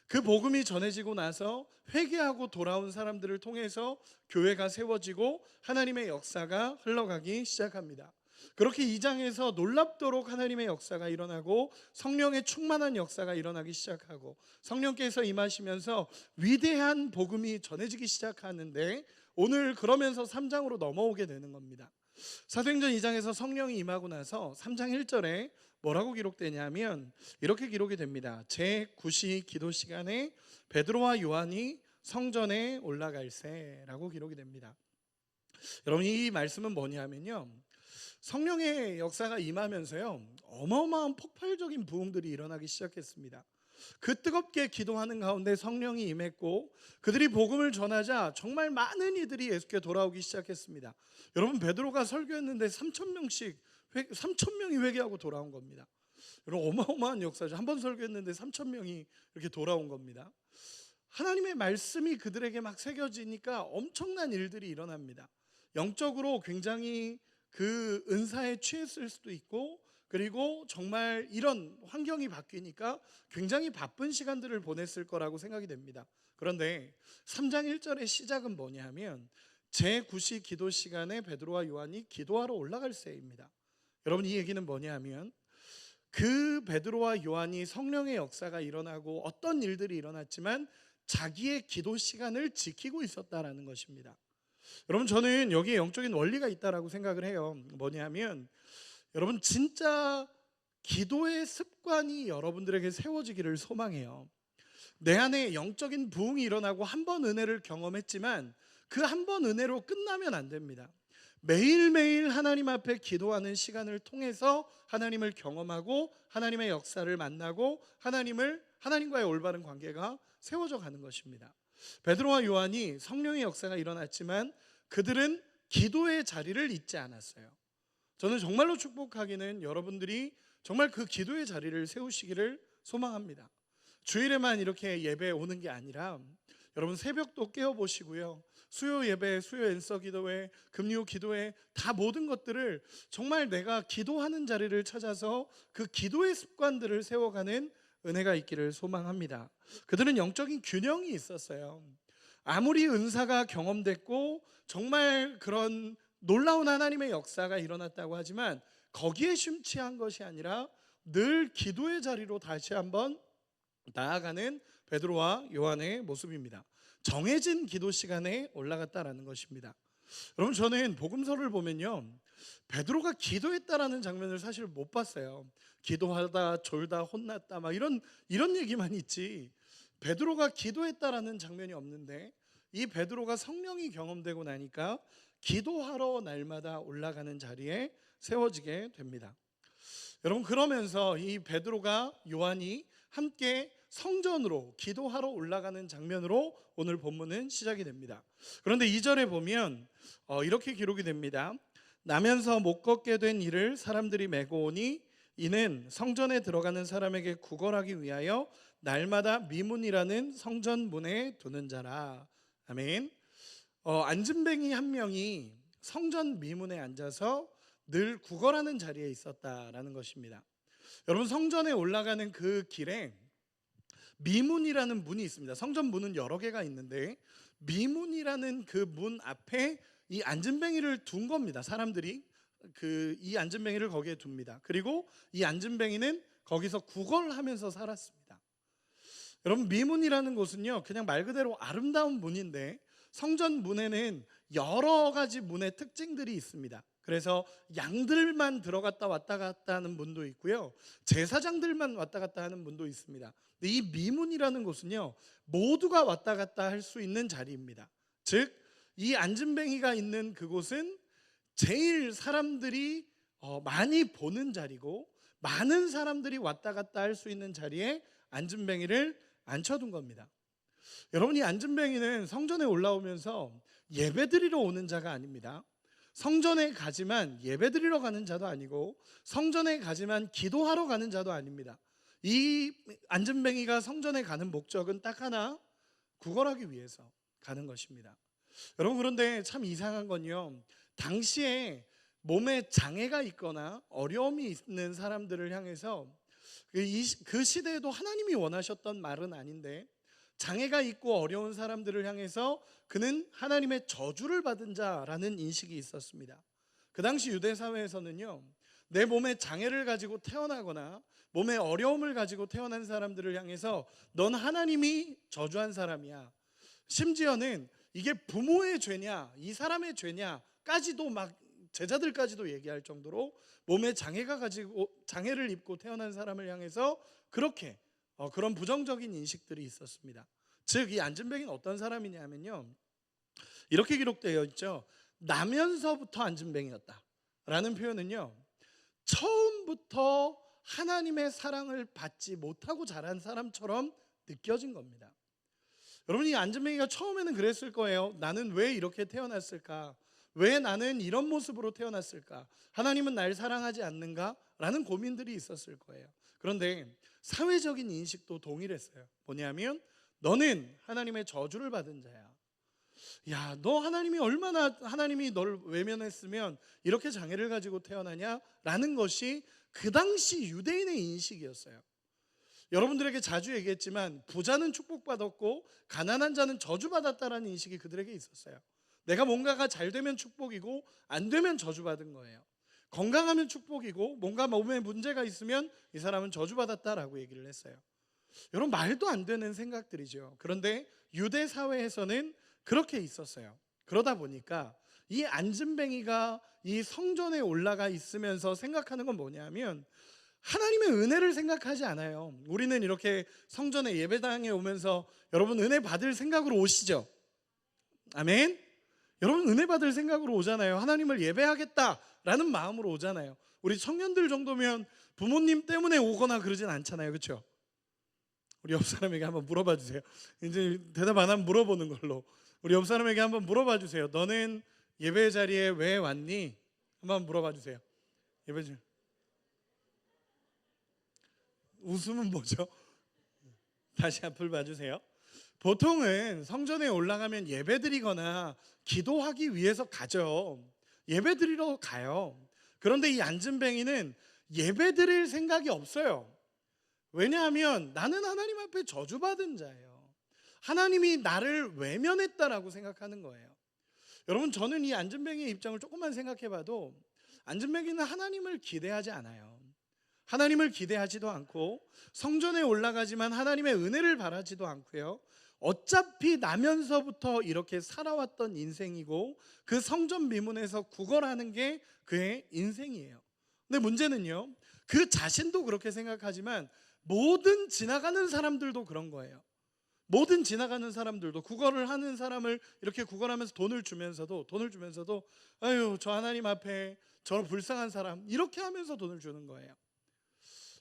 S4: 그 복음이 전해지고 나서 회개하고 돌아온 사람들을 통해서 교회가 세워지고 하나님의 역사가 흘러가기 시작합니다. 그렇게 2장에서 놀랍도록 하나님의 역사가 일어나고 성령의 충만한 역사가 일어나기 시작하고 성령께서 임하시면서 위대한 복음이 전해지기 시작하는데, 오늘 그러면서 3장으로 넘어오게 되는 겁니다. 사도행전 2장에서 성령이 임하고 나서 3장 1절에 뭐라고 기록되냐면 이렇게 기록이 됩니다. 제9시 기도 시간에 베드로와 요한이 성전에 올라갈새라고 기록이 됩니다. 여러분, 이 말씀은 뭐냐면요, 성령의 역사가 임하면서요 어마어마한 폭발적인 부흥들이 일어나기 시작했습니다. 그 뜨겁게 기도하는 가운데 성령이 임했고 그들이 복음을 전하자 정말 많은 이들이 예수께 돌아오기 시작했습니다. 여러분, 베드로가 설교했는데 3,000명이 회개하고 돌아온 겁니다. 여러분, 어마어마한 역사죠. 한 번 설교했는데 3,000명이 이렇게 돌아온 겁니다. 하나님의 말씀이 그들에게 막 새겨지니까 엄청난 일들이 일어납니다. 영적으로 굉장히 그 은사에 취했을 수도 있고, 그리고 정말 이런 환경이 바뀌니까 굉장히 바쁜 시간들을 보냈을 거라고 생각이 됩니다. 그런데 3장 1절의 시작은 뭐냐면 제9시 기도 시간에 베드로와 요한이 기도하러 올라갈 새입니다. 여러분, 이 얘기는 뭐냐면 그 베드로와 요한이 성령의 역사가 일어나고 어떤 일들이 일어났지만 자기의 기도 시간을 지키고 있었다라는 것입니다. 여러분, 저는 여기에 영적인 원리가 있다라고 생각을 해요. 뭐냐면 여러분, 진짜 기도의 습관이 여러분들에게 세워지기를 소망해요. 내 안에 영적인 부흥이 일어나고 한 번 은혜를 경험했지만 그 한 번 은혜로 끝나면 안 됩니다. 매일매일 하나님 앞에 기도하는 시간을 통해서 하나님을 경험하고 하나님의 역사를 만나고 하나님과의 올바른 관계가 세워져 가는 것입니다. 베드로와 요한이 성령의 역사가 일어났지만 그들은 기도의 자리를 잊지 않았어요. 저는 정말로 축복하기는 여러분들이 정말 그 기도의 자리를 세우시기를 소망합니다. 주일에만 이렇게 예배에 오는 게 아니라 여러분, 새벽도 깨어보시고요, 수요 예배, 수요 엔서 기도회, 금요 기도회, 다 모든 것들을 정말 내가 기도하는 자리를 찾아서 그 기도의 습관들을 세워가는 은혜가 있기를 소망합니다. 그들은 영적인 균형이 있었어요. 아무리 은사가 경험됐고 정말 그런 놀라운 하나님의 역사가 일어났다고 하지만 거기에 심취한 것이 아니라 늘 기도의 자리로 다시 한번 나아가는 베드로와 요한의 모습입니다. 정해진 기도 시간에 올라갔다라는 것입니다. 여러분, 저는 복음서를 보면요, 베드로가 기도했다라는 장면을 사실 못 봤어요. 기도하다 졸다 혼났다 막 이런 얘기만 있지 베드로가 기도했다라는 장면이 없는데, 이 베드로가 성령이 경험되고 나니까 기도하러 날마다 올라가는 자리에 세워지게 됩니다. 여러분, 그러면서 이 베드로가 요한이 함께 성전으로 기도하러 올라가는 장면으로 오늘 본문은 시작이 됩니다. 그런데 2절에 보면 이렇게 기록이 됩니다. 나면서 못 걷게 된 이를 사람들이 메고 오니 이는 성전에 들어가는 사람에게 구걸하기 위하여 날마다 미문이라는 성전 문에 두는 자라. 아멘. 안진뱅이 한 명이 성전 미문에 앉아서 늘 구걸하는 자리에 있었다라는 것입니다. 여러분, 성전에 올라가는 그 길에 미문이라는 문이 있습니다. 성전 문은 여러 개가 있는데 미문이라는 그 문 앞에 이 안진뱅이를 둔 겁니다. 사람들이 이 안진뱅이를 거기에 둡니다. 그리고 이 안진뱅이는 거기서 구걸하면서 살았습니다. 여러분, 미문이라는 곳은요, 그냥 말 그대로 아름다운 문인데 성전 문에는 여러 가지 문의 특징들이 있습니다. 그래서 양들만 들어갔다 왔다 갔다 하는 문도 있고요, 제사장들만 왔다 갔다 하는 문도 있습니다. 근데 이 미문이라는 곳은요, 모두가 왔다 갔다 할 수 있는 자리입니다. 즉, 이 안진뱅이가 있는 그곳은 제일 사람들이 많이 보는 자리고 많은 사람들이 왔다 갔다 할 수 있는 자리에 안진뱅이를 앉혀둔 겁니다. 여러분, 이 안진뱅이는 성전에 올라오면서 예배드리러 오는 자가 아닙니다. 성전에 가지만 예배드리러 가는 자도 아니고 성전에 가지만 기도하러 가는 자도 아닙니다. 이 안진뱅이가 성전에 가는 목적은 딱 하나, 구걸하기 위해서 가는 것입니다. 여러분, 그런데 참 이상한 건요, 당시에 몸에 장애가 있거나 어려움이 있는 사람들을 향해서 그 시대에도 하나님이 원하셨던 말은 아닌데 장애가 있고 어려운 사람들을 향해서 그는 하나님의 저주를 받은 자라는 인식이 있었습니다. 그 당시 유대 사회에서는요, 내 몸에 장애를 가지고 태어나거나 몸에 어려움을 가지고 태어난 사람들을 향해서 넌 하나님이 저주한 사람이야, 심지어는 이게 부모의 죄냐 이 사람의 죄냐까지도 막 제자들까지도 얘기할 정도로 몸에 장애를 입고 태어난 사람을 향해서 그렇게 그런 부정적인 인식들이 있었습니다. 즉 이 안진뱅이는 어떤 사람이냐면요, 이렇게 기록되어 있죠. 나면서부터 안진뱅이였다라는 표현은요, 처음부터 하나님의 사랑을 받지 못하고 자란 사람처럼 느껴진 겁니다. 여러분, 이 안진뱅이가 처음에는 그랬을 거예요. 나는 왜 이렇게 태어났을까? 왜 나는 이런 모습으로 태어났을까? 하나님은 날 사랑하지 않는가? 라는 고민들이 있었을 거예요. 그런데 사회적인 인식도 동일했어요. 뭐냐면 너는 하나님의 저주를 받은 자야. 야, 너 하나님이 널 외면했으면 이렇게 장애를 가지고 태어나냐? 라는 것이 그 당시 유대인의 인식이었어요. 여러분들에게 자주 얘기했지만 부자는 축복받았고 가난한 자는 저주받았다라는 인식이 그들에게 있었어요. 내가 뭔가가 잘 되면 축복이고 안 되면 저주받은 거예요. 건강하면 축복이고 뭔가 몸에 문제가 있으면 이 사람은 저주받았다라고 얘기를 했어요. 여러분, 말도 안 되는 생각들이죠. 그런데 유대 사회에서는 그렇게 있었어요. 그러다 보니까 이 안진뱅이가 이 성전에 올라가 있으면서 생각하는 건 뭐냐면 하나님의 은혜를 생각하지 않아요. 우리는 이렇게 성전에 예배당에 오면서 여러분 은혜 받을 생각으로 오시죠? 아멘. 여러분 은혜 받을 생각으로 오잖아요. 하나님을 예배하겠다라는 마음으로 오잖아요. 우리 청년들 정도면 부모님 때문에 오거나 그러진 않잖아요. 그렇죠? 우리 옆 사람에게 한번 물어봐 주세요. 이제 대답 안 하면 물어보는 걸로. 우리 옆 사람에게 한번 물어봐 주세요. 너는 예배 자리에 왜 왔니? 한번 물어봐 주세요. 예배 자리. 웃음은 뭐죠? 다시 앞을 봐주세요. 보통은 성전에 올라가면 예배드리거나 기도하기 위해서 가죠. 예배드리러 가요. 그런데 이 안진뱅이는 예배드릴 생각이 없어요. 왜냐하면 나는 하나님 앞에 저주받은 자예요. 하나님이 나를 외면했다라고 생각하는 거예요. 여러분, 저는 이 안진뱅이의 입장을 조금만 생각해봐도 안진뱅이는 하나님을 기대하지 않아요. 하나님을 기대하지도 않고 성전에 올라가지만 하나님의 은혜를 바라지도 않고요. 어차피 나면서부터 이렇게 살아왔던 인생이고 그 성전 미문에서 구걸하는 게 그의 인생이에요. 근데 문제는요, 그 자신도 그렇게 생각하지만 모든 지나가는 사람들도 그런 거예요. 모든 지나가는 사람들도 구걸을 하는 사람을 이렇게 구걸하면서 돈을 주면서도 아유, 저 하나님 앞에 저 불쌍한 사람, 이렇게 하면서 돈을 주는 거예요.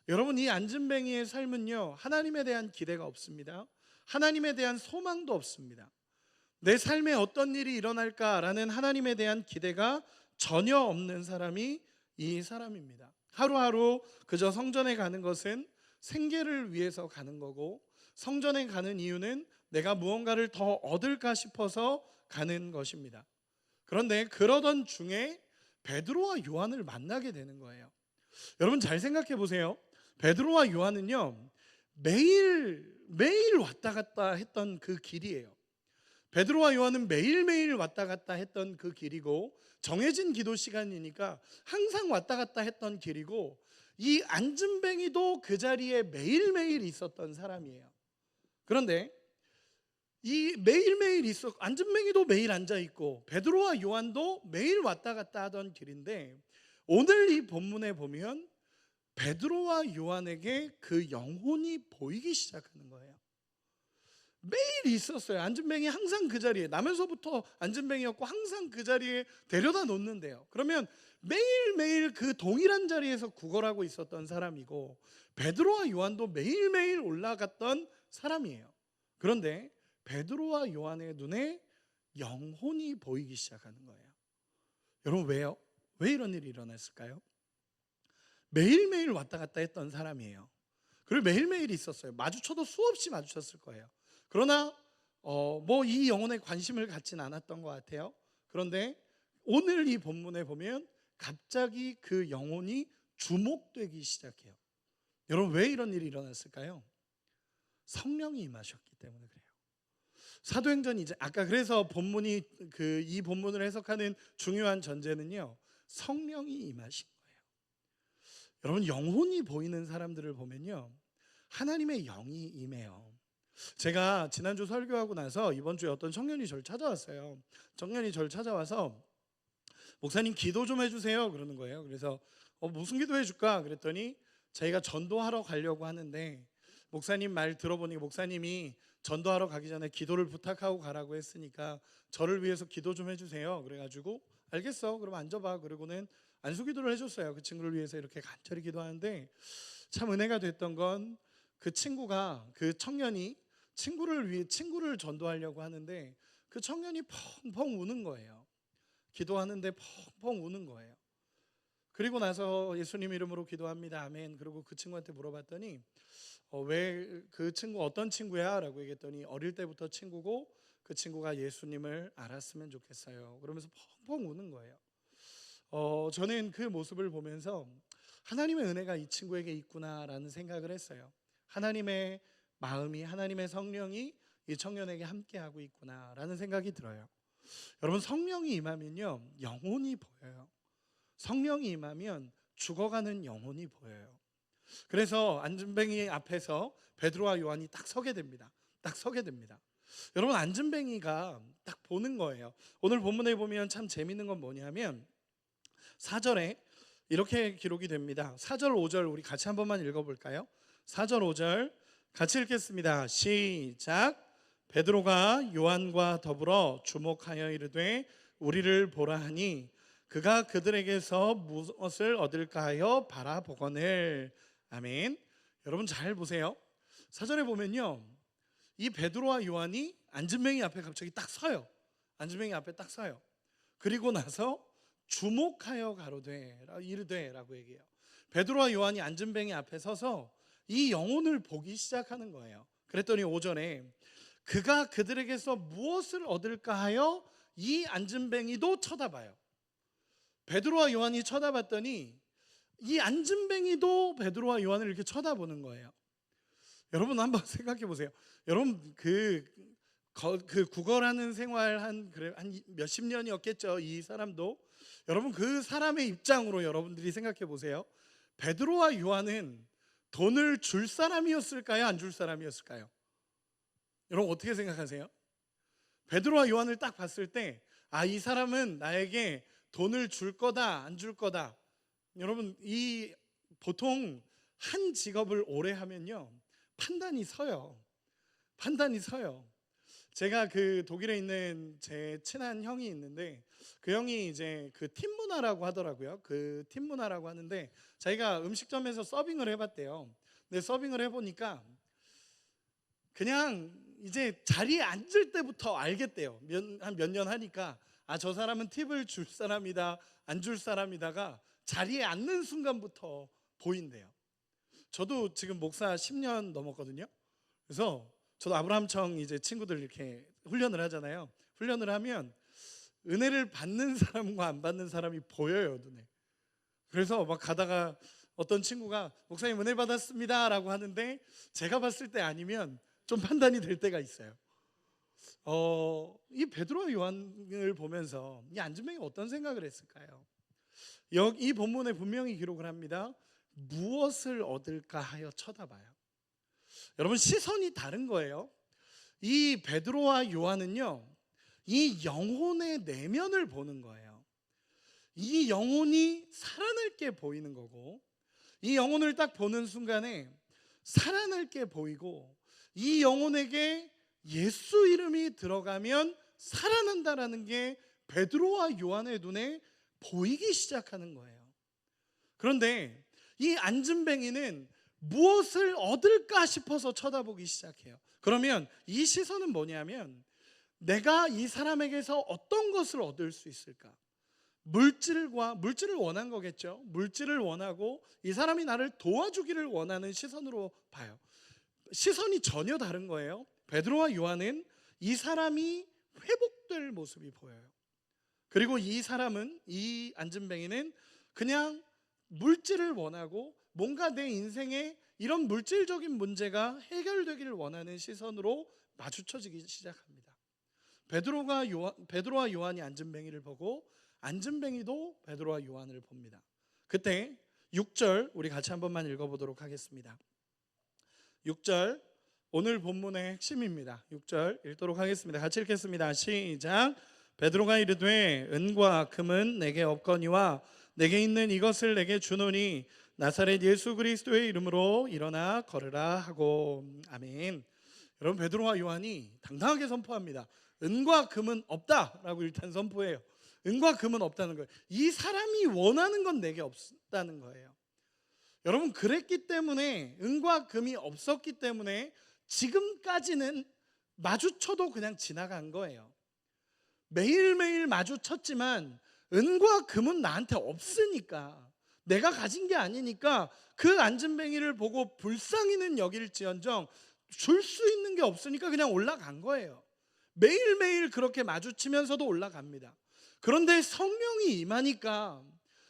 S4: 여러분, 이 안진뱅이의 삶은요, 하나님에 대한 기대가 없습니다. 하나님에 대한 소망도 없습니다. 내 삶에 어떤 일이 일어날까라는 하나님에 대한 기대가 전혀 없는 사람이 이 사람입니다. 하루하루 그저 성전에 가는 것은 생계를 위해서 가는 거고, 성전에 가는 이유는 내가 무언가를 더 얻을까 싶어서 가는 것입니다. 그런데 그러던 중에 베드로와 요한을 만나게 되는 거예요. 여러분, 잘 생각해 보세요. 베드로와 요한은요, 매일 왔다 갔다 했던 그 길이에요. 베드로와 요한은 매일매일 왔다 갔다 했던 그 길이고, 정해진 기도 시간이니까 항상 왔다 갔다 했던 길이고, 이 안진뱅이도 그 자리에 매일매일 있었던 사람이에요. 그런데 이 매일매일 안진뱅이도 매일 앉아 있고 베드로와 요한도 매일 왔다 갔다 하던 길인데, 오늘 이 본문에 보면 베드로와 요한에게 그 영혼이 보이기 시작하는 거예요. 매일 있었어요. 안진뱅이 항상 그 자리에, 나면서부터 안진뱅이였고 항상 그 자리에 데려다 놓는데요. 그러면 매일매일 그 동일한 자리에서 구걸하고 있었던 사람이고, 베드로와 요한도 매일매일 올라갔던 사람이에요. 그런데 베드로와 요한의 눈에 영혼이 보이기 시작하는 거예요. 여러분, 왜요? 왜 이런 일이 일어났을까요? 매일매일 왔다 갔다 했던 사람이에요. 그리고 매일매일 있었어요. 마주쳐도 수없이 마주쳤을 거예요. 그러나 뭐 이 영혼에 관심을 갖진 않았던 것 같아요. 그런데 오늘 이 본문에 보면 갑자기 그 영혼이 주목되기 시작해요. 여러분, 왜 이런 일이 일어났을까요? 성령이 임하셨기 때문에 그래요. 사도행전 이제 아까 그래서 본문이 이 본문을 해석하는 중요한 전제는요, 성령이 임하신 거예요. 여러분, 영혼이 보이는 사람들을 보면요, 하나님의 영이 임해요. 제가 지난주 설교하고 나서 이번 주에 어떤 청년이 저를 찾아왔어요. 청년이 저를 찾아와서 목사님 기도 좀 해주세요 그러는 거예요. 그래서 무슨 기도 해줄까 그랬더니 자기가 전도하러 가려고 하는데 목사님 말 들어보니 목사님이 전도하러 가기 전에 기도를 부탁하고 가라고 했으니까 저를 위해서 기도 좀 해주세요. 그래가지고 알겠어 그럼 앉아봐. 그러고는 안수기도를 해줬어요. 그 친구를 위해서 이렇게 간절히 기도하는데 참 은혜가 됐던 건 그 친구가, 그 청년이 친구를 전도하려고 하는데 그 청년이 펑펑 우는 거예요. 기도하는데 펑펑 우는 거예요. 그리고 나서 예수님 이름으로 기도합니다 아멘. 그리고 그 친구한테 물어봤더니 왜 그 친구 어떤 친구야? 라고 얘기했더니 어릴 때부터 친구고 그 친구가 예수님을 알았으면 좋겠어요. 그러면서 펑펑 우는 거예요. 저는 그 모습을 보면서 하나님의 은혜가 이 친구에게 있구나라는 생각을 했어요. 하나님의 마음이, 하나님의 성령이 이 청년에게 함께하고 있구나라는 생각이 들어요. 여러분, 성령이 임하면요 영혼이 보여요. 성령이 임하면 죽어가는 영혼이 보여요. 그래서 안진뱅이 앞에서 베드로와 요한이 딱 서게 됩니다. 딱 서게 됩니다. 여러분, 안진뱅이가 딱 보는 거예요. 오늘 본문에 보면 참 재밌는 건 뭐냐면 4절에 이렇게 기록이 됩니다. 4절 5절 우리 같이 한 번만 읽어볼까요? 4절 5절 같이 읽겠습니다. 시작. 베드로가 요한과 더불어 주목하여 이르되 우리를 보라 하니 그가 그들에게서 무엇을 얻을까 하여 바라보거늘. 아멘. 여러분 잘 보세요. 4절에 보면요 이 베드로와 요한이 안진뱅이 앞에 갑자기 딱 서요. 안진뱅이 앞에 딱 서요. 그리고 나서 주목하여 가로되 이르되라고 얘기해요. 베드로와 요한이 안진뱅이 앞에 서서 이 영혼을 보기 시작하는 거예요. 그랬더니 5절에 그가 그들에게서 무엇을 얻을까 하여 이 안진뱅이도 쳐다봐요. 베드로와 요한이 쳐다봤더니 이 안진뱅이도 베드로와 요한을 이렇게 쳐다보는 거예요. 여러분 한번 생각해 보세요. 여러분 그 구걸하는 생활 한 몇십 년이었겠죠. 이 사람도. 여러분 그 사람의 입장으로 여러분들이 생각해 보세요. 베드로와 요한은 돈을 줄 사람이었을까요? 안 줄 사람이었을까요? 여러분 어떻게 생각하세요? 베드로와 요한을 딱 봤을 때 이 사람은 나에게 돈을 줄 거다 안 줄 거다. 여러분 이 보통 한 직업을 오래 하면요 판단이 서요. 판단이 서요. 제가 그 독일에 있는 제 친한 형이 있는데 그 형이 이제 그 팀 문화라고 하더라고요. 그 팀 문화라고 하는데 자기가 음식점에서 서빙을 해봤대요. 근데 서빙을 해보니까 그냥 이제 자리에 앉을 때부터 알겠대요. 한 몇 년 하니까 저 사람은 팁을 줄 사람이다 안 줄 사람이다가 자리에 앉는 순간부터 보인대요. 저도 지금 목사 10년 넘었거든요. 그래서 저도 아브라함청 이제 친구들 이렇게 훈련을 하잖아요. 훈련을 하면 은혜를 받는 사람과 안 받는 사람이 보여요, 눈에. 그래서 막 가다가 어떤 친구가 목사님 은혜 받았습니다 라고 하는데 제가 봤을 때 아니면 좀 판단이 될 때가 있어요. 이 베드로와 요한을 보면서 이 안진뱅이 어떤 생각을 했을까요? 이 본문에 분명히 기록을 합니다. 무엇을 얻을까 하여 쳐다봐요. 여러분 시선이 다른 거예요. 이 베드로와 요한은요 이 영혼의 내면을 보는 거예요. 이 영혼이 살아날게 보이는 거고 이 영혼을 딱 보는 순간에 살아날게 보이고 이 영혼에게 예수 이름이 들어가면 살아난다라는 게 베드로와 요한의 눈에 보이기 시작하는 거예요. 그런데 이 안진뱅이는 무엇을 얻을까 싶어서 쳐다보기 시작해요. 그러면 이 시선은 뭐냐면 내가 이 사람에게서 어떤 것을 얻을 수 있을까? 물질을 원한 거겠죠. 물질을 원하고 이 사람이 나를 도와주기를 원하는 시선으로 봐요. 시선이 전혀 다른 거예요. 베드로와 요한은 이 사람이 회복될 모습이 보여요. 그리고 이 안진뱅이는 그냥 물질을 원하고 뭔가 내 인생에 이런 물질적인 문제가 해결되기를 원하는 시선으로 마주쳐지기 시작합니다. 베드로와 요한이 안진뱅이를 보고 안진뱅이도 베드로와 요한을 봅니다. 그때 6절 우리 같이 한 번만 읽어보도록 하겠습니다. 6절 오늘 본문의 핵심입니다. 6절 읽도록 하겠습니다. 같이 읽겠습니다. 시작. 베드로가 이르되 은과 금은 내게 없거니와 내게 있는 이것을 내게 주노니 나사렛 예수 그리스도의 이름으로 일어나 걸으라 하고. 아멘. 여러분, 베드로와 요한이 당당하게 선포합니다. 은과 금은 없다라고 일단 선포해요. 은과 금은 없다는 거예요. 이 사람이 원하는 건 내게 없다는 거예요. 여러분, 그랬기 때문에, 은과 금이 없었기 때문에 지금까지는 마주쳐도 그냥 지나간 거예요. 매일매일 마주쳤지만 은과 금은 나한테 없으니까, 내가 가진 게 아니니까 그 안진뱅이를 보고 불쌍히는 여길지언정 줄 수 있는 게 없으니까 그냥 올라간 거예요. 매일매일 그렇게 마주치면서도 올라갑니다. 그런데 성령이 임하니까,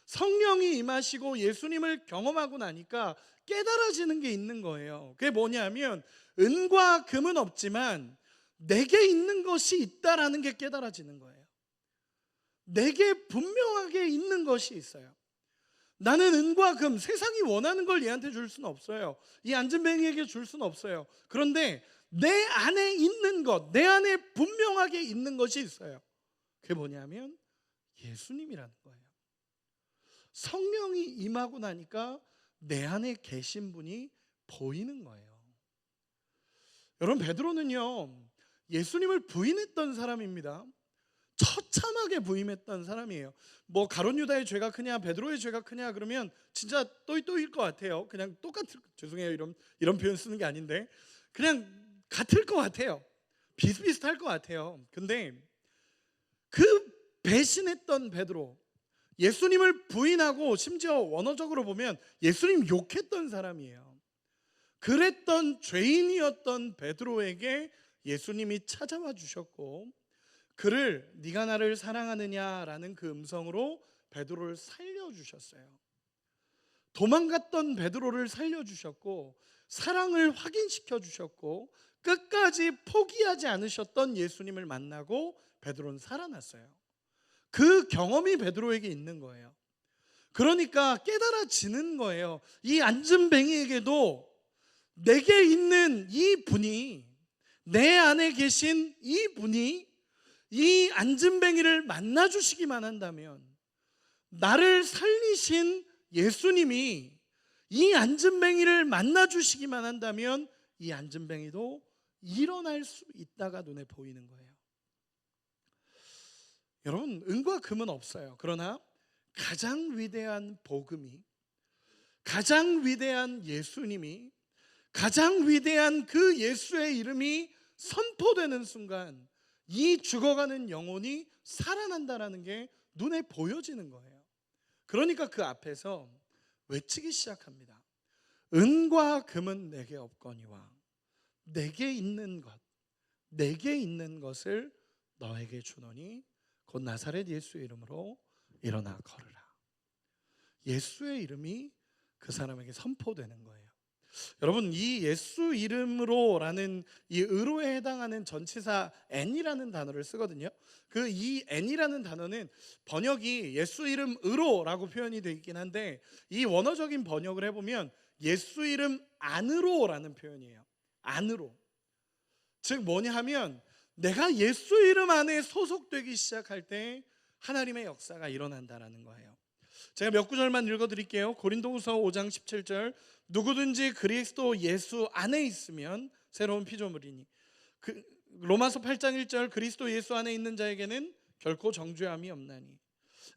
S4: 성령이 임하시고 예수님을 경험하고 나니까 깨달아지는 게 있는 거예요. 그게 뭐냐면 은과 금은 없지만 내게 있는 것이 있다라는 게 깨달아지는 거예요. 내게 분명하게 있는 것이 있어요. 나는 은과 금, 세상이 원하는 걸 얘한테 줄 수는 없어요. 이 안진뱅이에게 줄 수는 없어요. 그런데 내 안에 있는 것, 내 안에 분명하게 있는 것이 있어요. 그게 뭐냐면 예수님이라는 거예요. 성령이 임하고 나니까 내 안에 계신 분이 보이는 거예요. 여러분, 베드로는요, 예수님을 부인했던 사람입니다. 처참하게 부인했던 사람이에요. 뭐 가룟 유다의 죄가 크냐 베드로의 죄가 크냐 그러면 진짜 또이또이일 것 같아요. 그냥 똑같을, 죄송해요, 이런 표현 쓰는 게 아닌데 그냥 같을 것 같아요. 비슷비슷할 것 같아요. 근데 그 배신했던 베드로, 예수님을 부인하고 심지어 원어적으로 보면 예수님 욕했던 사람이에요. 그랬던 죄인이었던 베드로에게 예수님이 찾아와 주셨고, 그를 네가 나를 사랑하느냐라는 그 음성으로 베드로를 살려주셨어요. 도망갔던 베드로를 살려주셨고 사랑을 확인시켜 주셨고 끝까지 포기하지 않으셨던 예수님을 만나고 베드로는 살아났어요. 그 경험이 베드로에게 있는 거예요. 그러니까 깨달아지는 거예요. 이 안진뱅이에게도 내게 있는 이 분이, 내 안에 계신 이 분이 이 안진뱅이를 만나주시기만 한다면, 나를 살리신 예수님이 이 안진뱅이를 만나주시기만 한다면 이 안진뱅이도 일어날 수 있다가 눈에 보이는 거예요. 여러분, 은과 금은 없어요. 그러나 가장 위대한 복음이, 가장 위대한 예수님이, 가장 위대한 그 예수의 이름이 선포되는 순간 이 죽어가는 영혼이 살아난다라는 게 눈에 보여지는 거예요. 그러니까 그 앞에서 외치기 시작합니다. 은과 금은 내게 없거니와 내게 있는 것, 내게 있는 것을 너에게 주노니 곧 나사렛 예수의 이름으로 일어나 걸으라. 예수의 이름이 그 사람에게 선포되는 거예요. 여러분, 이 예수 이름으로라는 이 의로에 해당하는 전치사 n이라는 단어를 쓰거든요. 그 이 n이라는 단어는 번역이 예수 이름 의로라고 표현이 되어 있긴 한데, 이 원어적인 번역을 해보면 예수 이름 안으로라는 표현이에요. 안으로. 즉 뭐냐 하면 내가 예수 이름 안에 소속되기 시작할 때 하나님의 역사가 일어난다라는 거예요. 제가 몇 구절만 읽어드릴게요. 고린도후서 5장 17절, 누구든지 그리스도 예수 안에 있으면 새로운 피조물이니, 로마서 8장 1절, 그리스도 예수 안에 있는 자에게는 결코 정죄함이 없나니.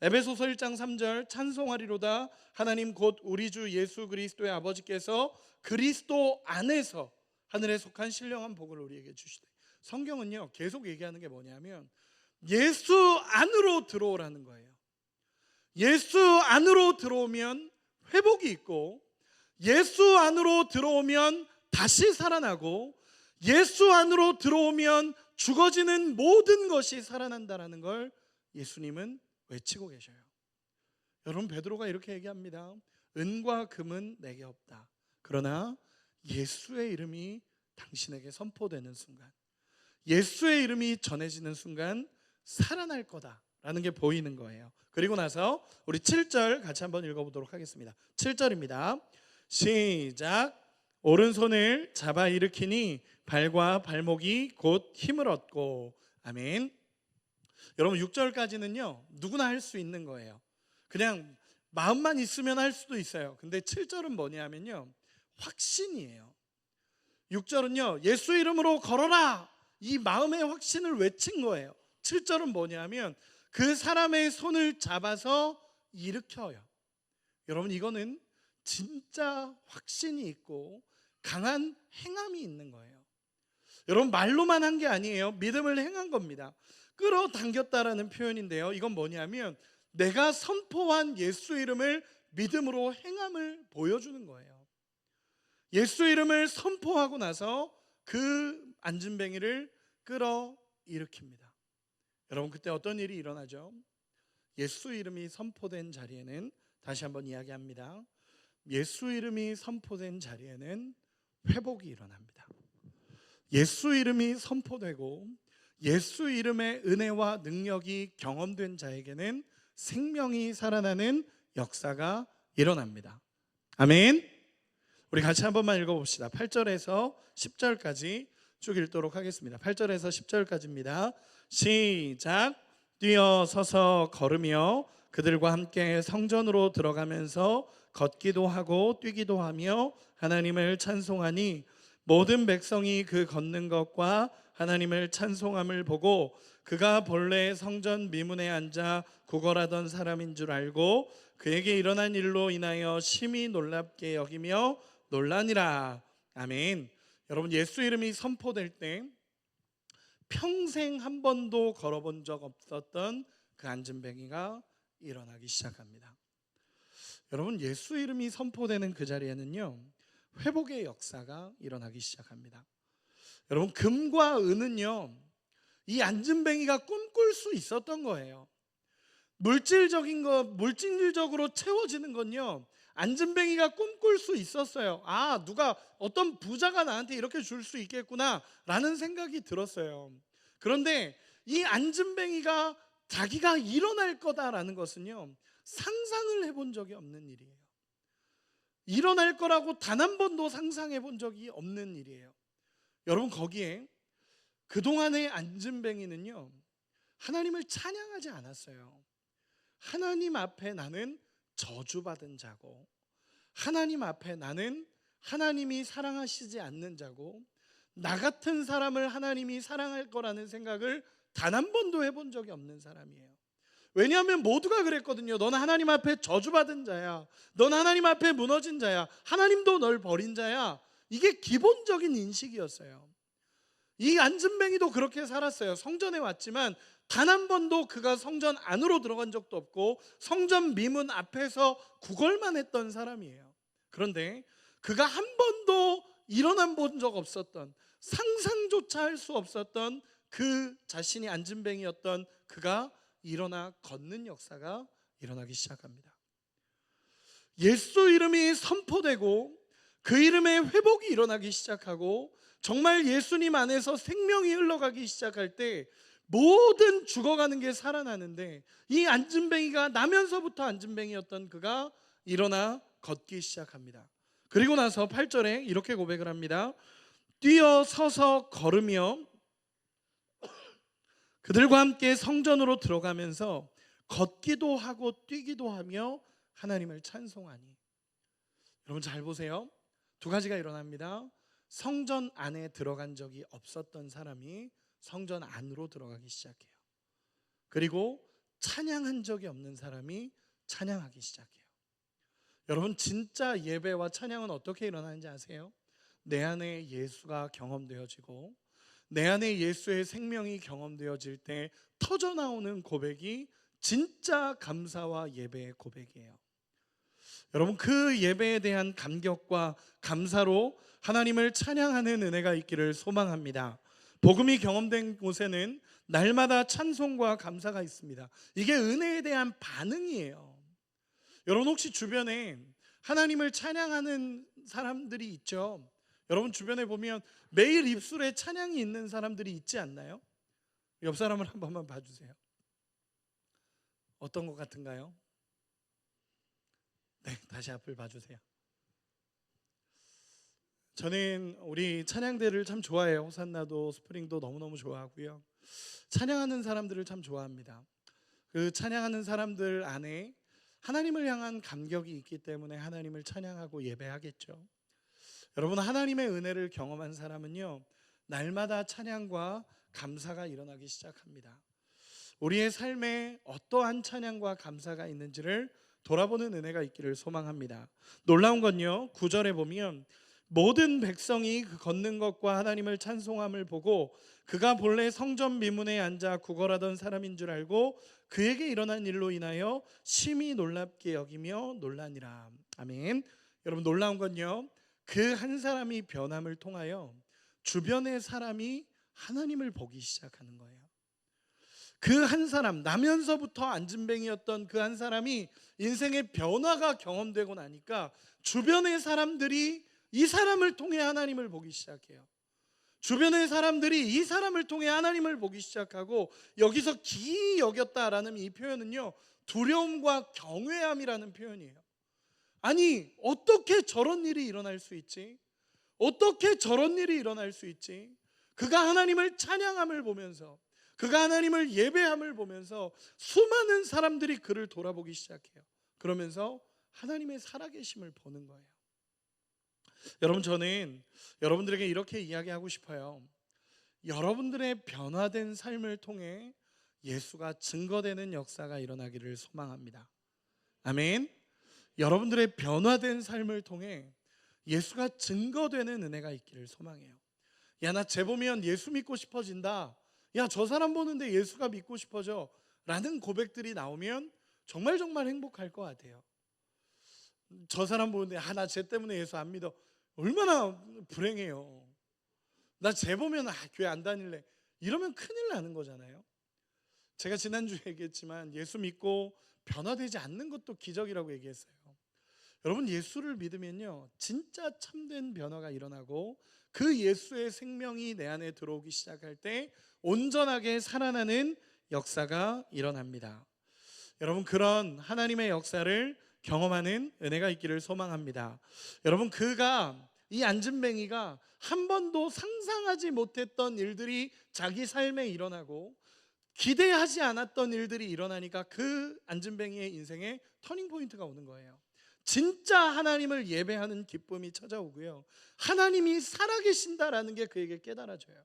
S4: 에베소서 1장 3절, 찬송하리로다 하나님 곧 우리 주 예수 그리스도의 아버지께서 그리스도 안에서 하늘에 속한 신령한 복을 우리에게 주시되. 성경은요 계속 얘기하는 게 뭐냐면 예수 안으로 들어오라는 거예요. 예수 안으로 들어오면 회복이 있고, 예수 안으로 들어오면 다시 살아나고, 예수 안으로 들어오면 죽어지는 모든 것이 살아난다라는 걸 예수님은 외치고 계셔요. 여러분, 베드로가 이렇게 얘기합니다. 은과 금은 내게 없다. 그러나 예수의 이름이 당신에게 선포되는 순간, 예수의 이름이 전해지는 순간 살아날 거다 라는 게 보이는 거예요. 그리고 나서 우리 7절 같이 한번 읽어보도록 하겠습니다. 7절입니다. 시작. 오른손을 잡아 일으키니 발과 발목이 곧 힘을 얻고. 아멘. 여러분 6절까지는요 누구나 할 수 있는 거예요. 그냥 마음만 있으면 할 수도 있어요. 근데 7절은 뭐냐면요 확신이에요. 6절은요 예수 이름으로 걸어라, 이 마음의 확신을 외친 거예요. 7절은 뭐냐면 그 사람의 손을 잡아서 일으켜요. 여러분 이거는 진짜 확신이 있고 강한 행함이 있는 거예요. 여러분 말로만 한 게 아니에요. 믿음을 행한 겁니다. 끌어당겼다라는 표현인데요, 이건 뭐냐면 내가 선포한 예수 이름을 믿음으로 행함을 보여주는 거예요. 예수 이름을 선포하고 나서 그 안진뱅이를 끌어일으킵니다. 여러분 그때 어떤 일이 일어나죠? 예수 이름이 선포된 자리에는, 다시 한번 이야기합니다, 예수 이름이 선포된 자리에는 회복이 일어납니다. 예수 이름이 선포되고 예수 이름의 은혜와 능력이 경험된 자에게는 생명이 살아나는 역사가 일어납니다. 아멘. 우리 같이 한 번만 읽어봅시다. 8절에서 10절까지 쭉 읽도록 하겠습니다. 8절에서 10절까지입니다. 시작. 뛰어서서 걸으며 그들과 함께 성전으로 들어가면서 걷기도 하고 뛰기도 하며 하나님을 찬송하니 모든 백성이 그 걷는 것과 하나님을 찬송함을 보고 그가 본래 성전 미문에 앉아 구걸하던 사람인 줄 알고 그에게 일어난 일로 인하여 심히 놀랍게 여기며 놀라니라. 아멘. 여러분 예수 이름이 선포될 때 평생 한 번도 걸어본 적 없었던 그 안진뱅이가 일어나기 시작합니다. 여러분 예수 이름이 선포되는 그 자리에는요 회복의 역사가 일어나기 시작합니다. 여러분 금과 은은요 이 안진뱅이가 꿈꿀 수 있었던 거예요. 물질적으로 채워지는 건요 안진뱅이가 꿈꿀 수 있었어요. 아, 누가 어떤 부자가 나한테 이렇게 줄 수 있겠구나 라는 생각이 들었어요. 그런데 이 안진뱅이가 자기가 일어날 거다라는 것은요 상상을 해본 적이 없는 일이에요. 일어날 거라고 단 한 번도 상상해 본 적이 없는 일이에요. 여러분 거기에 그동안의 안진뱅이는요 하나님을 찬양하지 않았어요. 하나님 앞에 나는 저주받은 자고, 하나님 앞에 나는 하나님이 사랑하시지 않는 자고, 나 같은 사람을 하나님이 사랑할 거라는 생각을 단 한 번도 해본 적이 없는 사람이에요. 왜냐하면 모두가 그랬거든요. 넌 하나님 앞에 저주받은 자야, 넌 하나님 앞에 무너진 자야, 하나님도 널 버린 자야. 이게 기본적인 인식이었어요. 이 안진뱅이도 그렇게 살았어요. 성전에 왔지만 단 한 번도 그가 성전 안으로 들어간 적도 없고 성전 미문 앞에서 구걸만 했던 사람이에요. 그런데 그가 한 번도 일어나 본 적 없었던, 상상조차 할 수 없었던 그 자신이 안진뱅이였던 그가 일어나 걷는 역사가 일어나기 시작합니다. 예수 이름이 선포되고 그 이름의 회복이 일어나기 시작하고 정말 예수님 안에서 생명이 흘러가기 시작할 때 모든 죽어가는 게 살아나는데, 이 안진뱅이가 나면서부터 안진뱅이였던 그가 일어나 걷기 시작합니다. 그리고 나서 8절에 이렇게 고백을 합니다. 뛰어서서 걸으며 그들과 함께 성전으로 들어가면서 걷기도 하고 뛰기도 하며 하나님을 찬송하니. 여러분 잘 보세요. 두 가지가 일어납니다. 성전 안에 들어간 적이 없었던 사람이 성전 안으로 들어가기 시작해요. 그리고 찬양한 적이 없는 사람이 찬양하기 시작해요. 여러분 진짜 예배와 찬양은 어떻게 일어나는지 아세요? 내 안에 예수가 경험되어지고 내 안에 예수의 생명이 경험되어질 때 터져나오는 고백이 진짜 감사와 예배의 고백이에요. 여러분 그 예배에 대한 감격과 감사로 하나님을 찬양하는 은혜가 있기를 소망합니다. 복음이 경험된 곳에는 날마다 찬송과 감사가 있습니다. 이게 은혜에 대한 반응이에요. 여러분 혹시 주변에 하나님을 찬양하는 사람들이 있죠? 여러분 주변에 보면 매일 입술에 찬양이 있는 사람들이 있지 않나요? 옆 사람을 한 번만 봐주세요. 어떤 것 같은가요? 네, 다시 앞을 봐주세요. 저는 우리 찬양대를 참 좋아해요. 호산나도 스프링도 너무너무 좋아하고요. 찬양하는 사람들을 참 좋아합니다. 그 찬양하는 사람들 안에 하나님을 향한 감격이 있기 때문에 하나님을 찬양하고 예배하겠죠. 여러분, 하나님의 은혜를 경험한 사람은요, 날마다 찬양과 감사가 일어나기 시작합니다. 우리의 삶에 어떠한 찬양과 감사가 있는지를 돌아보는 은혜가 있기를 소망합니다. 놀라운 건요, 9절에 보면 모든 백성이 그 걷는 것과 하나님을 찬송함을 보고 그가 본래 성전 미문에 앉아 구걸하던 사람인 줄 알고 그에게 일어난 일로 인하여 심히 놀랍게 여기며 놀라니라. 아멘. 여러분, 놀라운 건요, 그 한 사람이 변함을 통하여 주변의 사람이 하나님을 보기 시작하는 거예요. 그 한 사람, 나면서부터 안진뱅이였던 그 한 사람이 인생의 변화가 경험되고 나니까 주변의 사람들이 이 사람을 통해 하나님을 보기 시작해요. 주변의 사람들이 이 사람을 통해 하나님을 보기 시작하고, 여기서 기이 여겼다라는 이 표현은요, 두려움과 경외함이라는 표현이에요. 아니, 어떻게 저런 일이 일어날 수 있지? 어떻게 저런 일이 일어날 수 있지? 그가 하나님을 찬양함을 보면서, 그가 하나님을 예배함을 보면서 수많은 사람들이 그를 돌아보기 시작해요. 그러면서 하나님의 살아계심을 보는 거예요. 여러분, 저는 여러분들에게 이렇게 이야기하고 싶어요. 여러분들의 변화된 삶을 통해 예수가 증거되는 역사가 일어나기를 소망합니다. 아멘. 여러분들의 변화된 삶을 통해 예수가 증거되는 은혜가 있기를 소망해요. 야, 나 쟤 보면 예수 믿고 싶어진다. 야, 저 사람 보는데 예수가 믿고 싶어져 라는 고백들이 나오면 정말 행복할 것 같아요. 저 사람 보는데 나 쟤 때문에 예수 안 믿어. 얼마나 불행해요. 나 쟤 보면 교회 안 다닐래. 이러면 큰일 나는 거잖아요. 제가 지난주에 얘기했지만 예수 믿고 변화되지 않는 것도 기적이라고 얘기했어요. 여러분, 예수를 믿으면요, 진짜 참된 변화가 일어나고 그 예수의 생명이 내 안에 들어오기 시작할 때 온전하게 살아나는 역사가 일어납니다. 여러분, 그런 하나님의 역사를 경험하는 은혜가 있기를 소망합니다. 여러분, 이 안진뱅이가 한 번도 상상하지 못했던 일들이 자기 삶에 일어나고 기대하지 않았던 일들이 일어나니까 그 안진뱅이의 인생에 터닝 포인트가 오는 거예요. 진짜 하나님을 예배하는 기쁨이 찾아오고요, 하나님이 살아계신다라는 게 그에게 깨달아져요.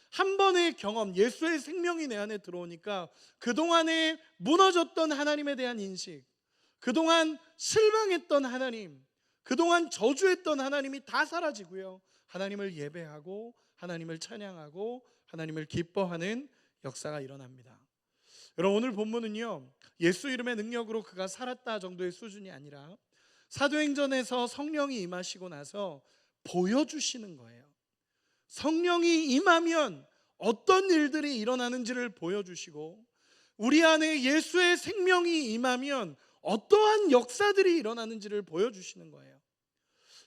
S4: 한 번의 경험, 예수의 생명이 내 안에 들어오니까 그동안에 무너졌던 하나님에 대한 인식, 그동안 실망했던 하나님, 그동안 저주했던 하나님이 다 사라지고요, 하나님을 예배하고 하나님을 찬양하고 하나님을 기뻐하는 역사가 일어납니다. 여러분, 오늘 본문은요, 예수 이름의 능력으로 그가 살았다 정도의 수준이 아니라 사도행전에서 성령이 임하시고 나서 보여주시는 거예요. 성령이 임하면 어떤 일들이 일어나는지를 보여주시고, 우리 안에 예수의 생명이 임하면 어떠한 역사들이 일어나는지를 보여주시는 거예요.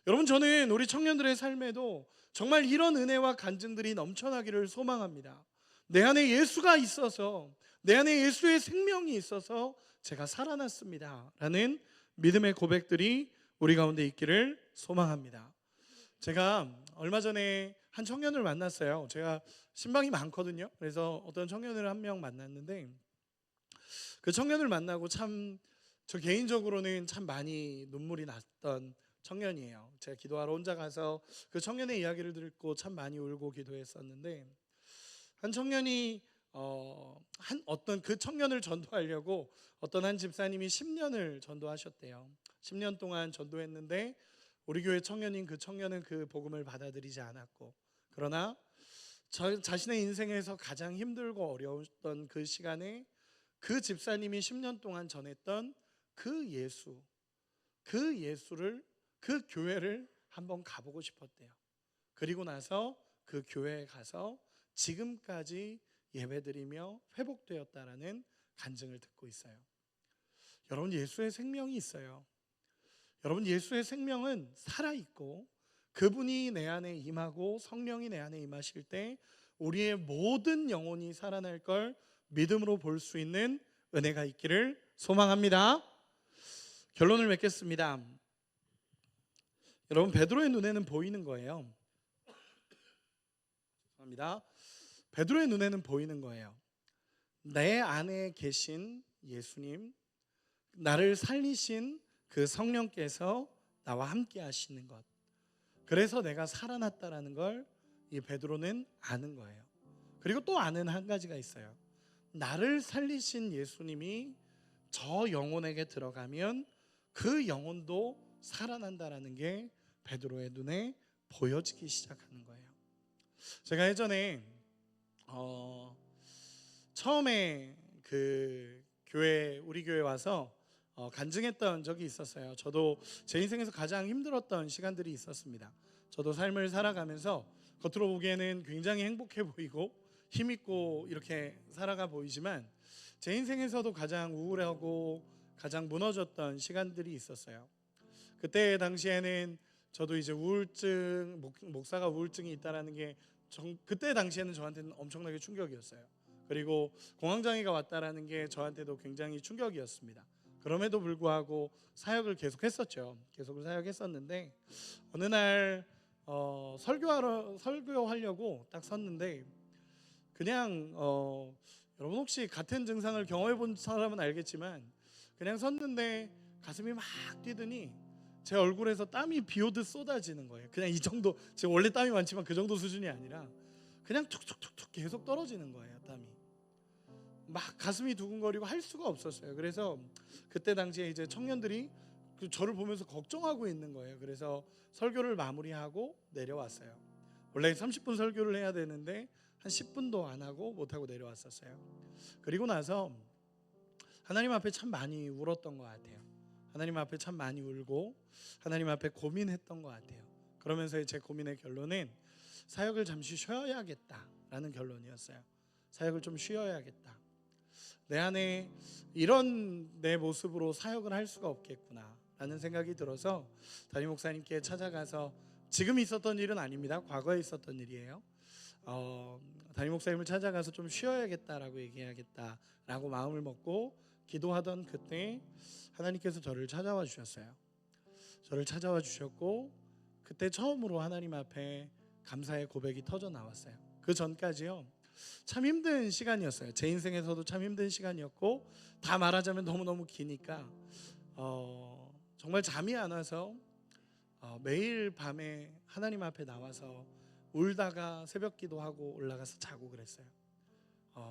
S4: 여러분, 저는 우리 청년들의 삶에도 정말 이런 은혜와 간증들이 넘쳐나기를 소망합니다. 내 안에 예수가 있어서, 내 안에 예수의 생명이 있어서 제가 살아났습니다 라는 믿음의 고백들이 우리 가운데 있기를 소망합니다. 제가 얼마 전에 한 청년을 만났어요. 제가 신방이 많거든요. 그래서 어떤 청년을 한 명 만났는데, 그 청년을 만나고 저 개인적으로는 참 많이 눈물이 났던 청년이에요. 제가 기도하러 혼자 가서 그 청년의 이야기를 듣고 참 많이 울고 기도했었는데, 한 청년이 그 청년을 전도하려고 어떤 한 집사님이 10년을 전도하셨대요. 10년 동안 전도했는데 우리 교회 청년인 그 청년은 그 복음을 받아들이지 않았고, 그러나 자신의 인생에서 가장 힘들고 어려웠던 그 시간에 그 집사님이 10년 동안 전했던 그 예수를, 그 교회를 한번 가보고 싶었대요. 그리고 나서 그 교회에 가서 지금까지 예배드리며 회복되었다라는 간증을 듣고 있어요. 여러분, 예수의 생명이 있어요. 여러분, 예수의 생명은 살아있고 그분이 내 안에 임하고 성령이 내 안에 임하실 때 우리의 모든 영혼이 살아날 걸 믿음으로 볼 수 있는 은혜가 있기를 소망합니다. 결론을 맺겠습니다. 여러분, 베드로의 눈에는 보이는 거예요. 감사합니다. 베드로의 눈에는 보이는 거예요. 내 안에 계신 예수님, 나를 살리신 그 성령께서 나와 함께 하시는 것, 그래서 내가 살아났다라는 걸 이 베드로는 아는 거예요. 그리고 또 아는 한 가지가 있어요. 나를 살리신 예수님이 저 영혼에게 들어가면 그 영혼도 살아난다라는 게 베드로의 눈에 보여지기 시작하는 거예요. 제가 예전에 처음에 그 우리 교회 와서 간증했던 적이 있었어요. 저도 제 인생에서 가장 힘들었던 시간들이 있었습니다. 저도 삶을 살아가면서 겉으로 보기에는 굉장히 행복해 보이고 힘있고 이렇게 살아가 보이지만 제 인생에서도 가장 우울하고 가장 무너졌던 시간들이 있었어요. 그때 당시에는 저도 이제 우울증, 목사가 우울증이 있다라는 게 그때 당시에는 저한테는 엄청나게 충격이었어요. 그리고 공황장애가 왔다라는 게 저한테도 굉장히 충격이었습니다. 그럼에도 불구하고 사역을 계속했었죠. 계속 사역했었는데 어느 날 설교하려고 딱 섰는데 그냥 여러분 혹시 같은 증상을 경험해 본 사람은 알겠지만 그냥 섰는데 가슴이 막 뛰더니 제 얼굴에서 땀이 비오듯 쏟아지는 거예요. 그냥 이 정도, 제가 원래 땀이 많지만 그 정도 수준이 아니라 그냥 툭툭툭툭 계속 떨어지는 거예요. 땀이 막 가슴이 두근거리고 할 수가 없었어요. 그래서 그때 당시에 이제 청년들이 저를 보면서 걱정하고 있는 거예요. 그래서 설교를 마무리하고 내려왔어요. 원래 30분 설교를 해야 되는데 한 10분도 안 하고 못 하고 내려왔었어요. 그리고 나서 하나님 앞에 참 많이 울었던 것 같아요. 하나님 앞에 참 많이 울고 하나님 앞에 고민했던 것 같아요. 그러면서 제 고민의 결론은 사역을 잠시 쉬어야겠다라는 결론이었어요. 사역을 좀 쉬어야겠다. 내 안에 이런 내 모습으로 사역을 할 수가 없겠구나라는 생각이 들어서 담임 목사님께 찾아가서, 지금 있었던 일은 아닙니다. 과거에 있었던 일이에요. 담임 목사님을 찾아가서 좀 쉬어야겠다라고 얘기해야겠다라고 마음을 먹고 기도하던 그때 하나님께서 저를 찾아와 주셨어요. 저를 찾아와 주셨고 그때 처음으로 하나님 앞에 감사의 고백이 터져 나왔어요. 그 전까지요 참 힘든 시간이었어요. 제 인생에서도 참 힘든 시간이었고 다 말하자면 너무너무 기니까 정말 잠이 안 와서 매일 밤에 하나님 앞에 나와서 울다가 새벽 기도하고 올라가서 자고 그랬어요.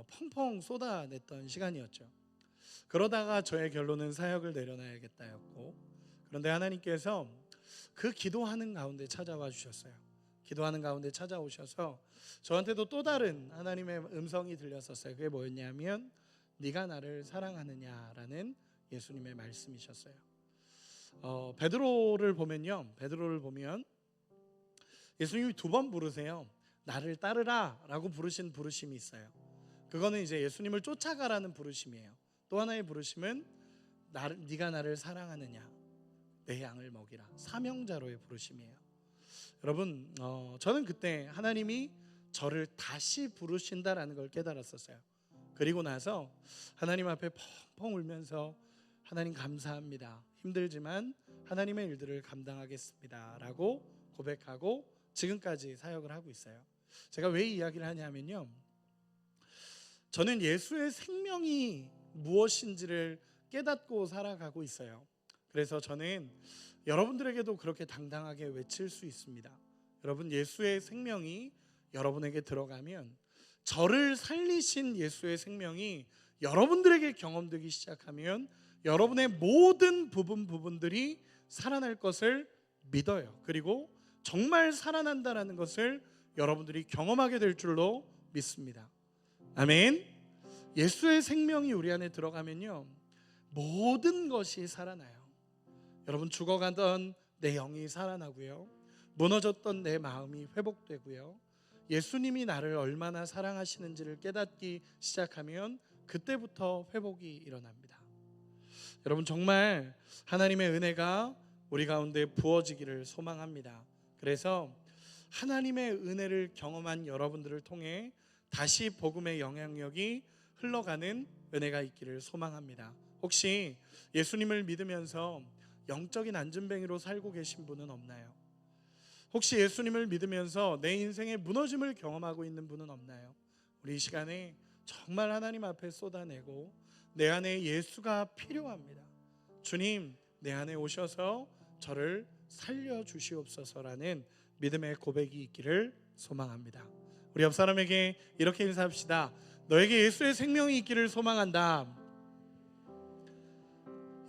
S4: 펑펑 쏟아냈던 시간이었죠. 그러다가 저의 결론은 사역을 내려놔야겠다였고, 그런데 하나님께서 그 기도하는 가운데 찾아와 주셨어요. 기도하는 가운데 찾아오셔서 저한테도 또 다른 하나님의 음성이 들렸었어요. 그게 뭐였냐면 네가 나를 사랑하느냐라는 예수님의 말씀이셨어요. 베드로를 보면 예수님이 두 번 부르세요. 나를 따르라 라고 부르신 부르심이 있어요. 그거는 이제 예수님을 쫓아가라는 부르심이에요. 또 하나의 부르심은 네가 나를 사랑하느냐, 내 양을 먹이라, 사명자로의 부르심이에요. 여러분, 저는 그때 하나님이 저를 다시 부르신다라는 걸 깨달았었어요. 그리고 나서 하나님 앞에 펑펑 울면서 하나님 감사합니다. 힘들지만 하나님의 일들을 감당하겠습니다 라고 고백하고 지금까지 사역을 하고 있어요. 제가 왜 이 이야기를 하냐면요, 저는 예수의 생명이 무엇인지를 깨닫고 살아가고 있어요. 그래서 저는 여러분들에게도 그렇게 당당하게 외칠 수 있습니다. 여러분, 예수의 생명이 여러분에게 들어가면, 저를 살리신 예수의 생명이 여러분들에게 경험되기 시작하면 여러분의 모든 부분들이 살아날 것을 믿어요. 그리고 정말 살아난다라는 것을 여러분들이 경험하게 될 줄로 믿습니다. 아멘. 예수의 생명이 우리 안에 들어가면요 모든 것이 살아나요. 여러분, 죽어가던 내 영이 살아나고요, 무너졌던 내 마음이 회복되고요, 예수님이 나를 얼마나 사랑하시는지를 깨닫기 시작하면 그때부터 회복이 일어납니다. 여러분, 정말 하나님의 은혜가 우리 가운데 부어지기를 소망합니다. 그래서 하나님의 은혜를 경험한 여러분들을 통해 다시 복음의 영향력이 흘러가는 은혜가 있기를 소망합니다. 혹시 예수님을 믿으면서 영적인 안진뱅이로 살고 계신 분은 없나요? 혹시 예수님을 믿으면서 내 인생의 무너짐을 경험하고 있는 분은 없나요? 우리 이 시간에 정말 하나님 앞에 쏟아내고 내 안에 예수가 필요합니다. 주님, 내 안에 오셔서 저를 살려주시옵소서라는 믿음의 고백이 있기를 소망합니다. 우리 옆 사람에게 이렇게 인사합시다. 너에게 예수의 생명이 있기를 소망한다.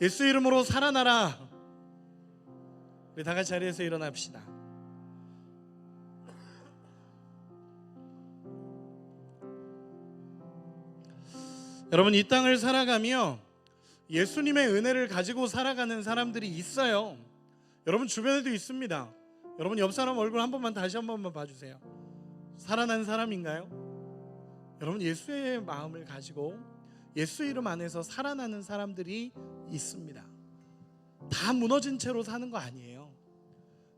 S4: 예수 이름으로 살아나라. 우리 다 같이 자리에서 일어납시다. 여러분, 이 땅을 살아가며 예수님의 은혜를 가지고 살아가는 사람들이 있어요. 여러분 주변에도 있습니다. 여러분 옆 사람 얼굴 한 번만 다시 한 번만 봐주세요. 살아난 사람인가요? 여러분 예수의 마음을 가지고 예수 이름 안에서 살아나는 사람들이 있습니다. 다 무너진 채로 사는 거 아니에요.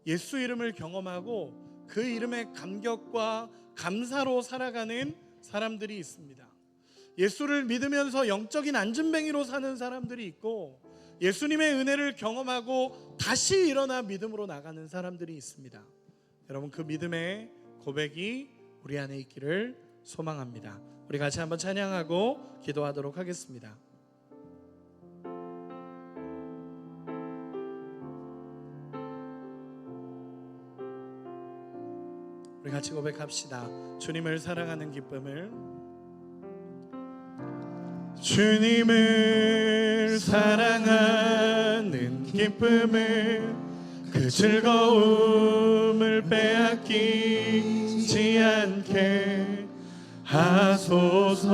S4: 예수 이름을 경험하고 그 이름의 감격과 감사로 살아가는 사람들이 있습니다. 예수를 믿으면서 영적인 안진뱅이로 사는 사람들이 있고 예수님의 은혜를 경험하고 다시 일어나 믿음으로 나가는 사람들이 있습니다. 여러분 그 믿음의 고백이 우리 안에 있기를 소망합니다. 우리 같이 한번 찬양하고 기도하도록 하겠습니다. 우리 같이 고백합시다. 주님을 사랑하는 기쁨을, 주님을 사랑하는 기쁨을, 그 즐거움을 빼앗기지 않게 하소서.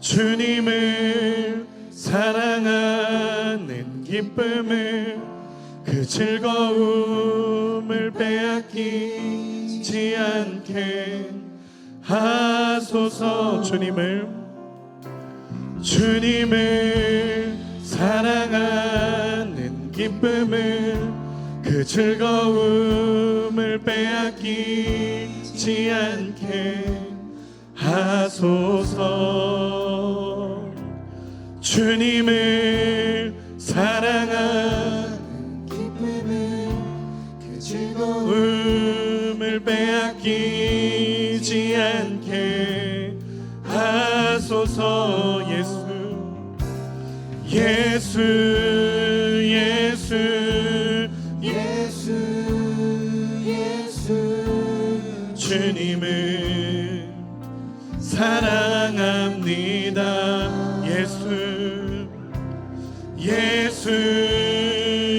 S4: 주님을 사랑하는 기쁨을, 그 즐거움을 빼앗기지 않게 하소서. 주님을 사랑하는 기쁨을, 그 즐거움을 빼앗기지 않게 하소서. 주님을 사랑하는 기쁨을, 그 즐거움을 빼앗기지 않게 하소서. 예수 예수 예수 예수 주님을 사랑합니다. 예수 예수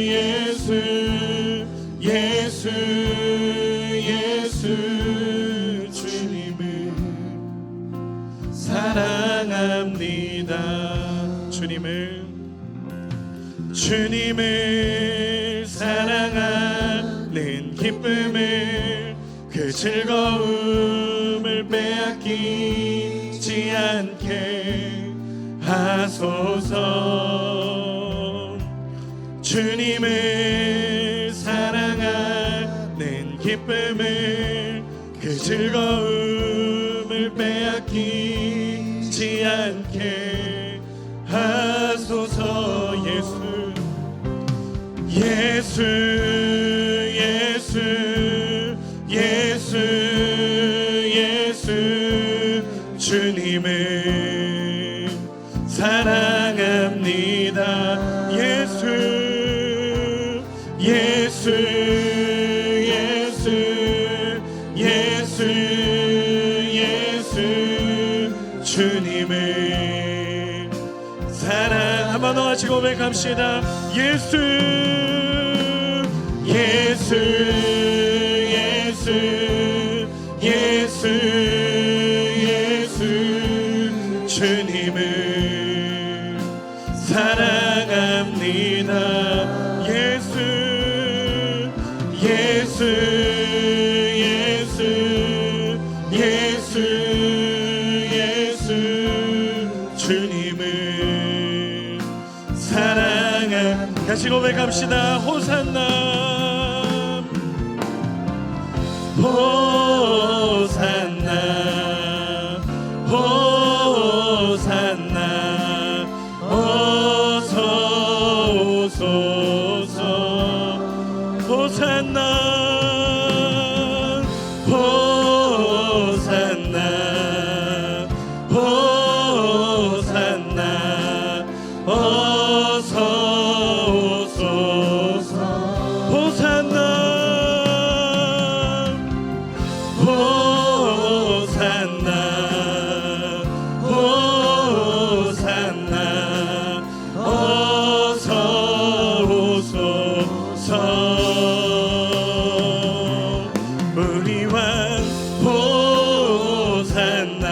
S4: 예수 예수 예수 주님을 사랑합니다. 주님을 사랑하는 기쁨을, 그 즐거움을 빼앗기지 않게 하소서. 주님을 사랑하는 기쁨을, 그 즐거움을 빼앗기지 않게 하소서. 예수 예수 예수 예수 주님을 사랑합니다. 예수 예수 예수 예수 예수 주님을 사랑. 한번 더 같이 고백합시다. 예수 예수 예수 예수 예수 주님을 사랑합니다. 예수 예수 예수 예수 예수 주님을 사랑합니다. 같이 고백합시다. 호산나 호산나 호산나 호산나 호산나 호산나 어서 오소서 호산나 호산나 호산나 어서 오소서 우리 왕 호산나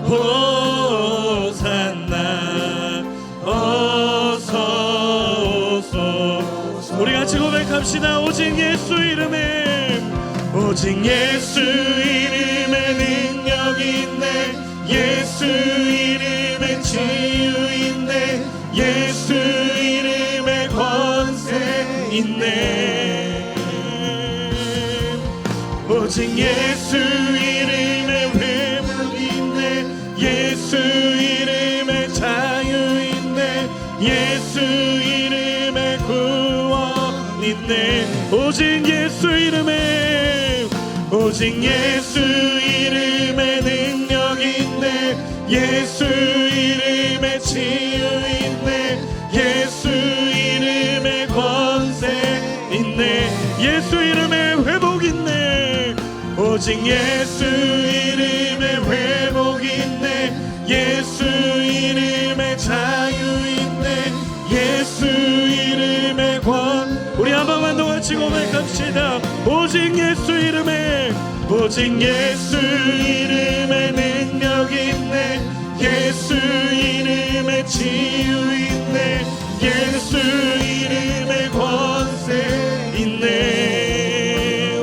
S4: 호산나 어서 오소서 우리 같이 고백합시다. 오직 예수 이름에 오직 예수 이름에 능력 있네 예수 이름에 치유 있네 예수 이름에 권세 있네 오직 예수 이름에 회복 있네 예수 이름에 자유 있네 예수 이름에 구원 있네 오직 예수 이름에 오직 예수 이름에 능력 있네 예수 이름에 치유 있네 예수 이름에 권세 있네 예수 이름에 회복 있네 오직 예수 이름에 회복 있네 예수 이름에 자유 있네 예수 이름에 권 우리 한 번만 더 같이 고백합시다. 오직 예수 이름에 오직 예수 이름에 능력 있네 예수 이름에 치유 있네 예수 이름에 권세 있네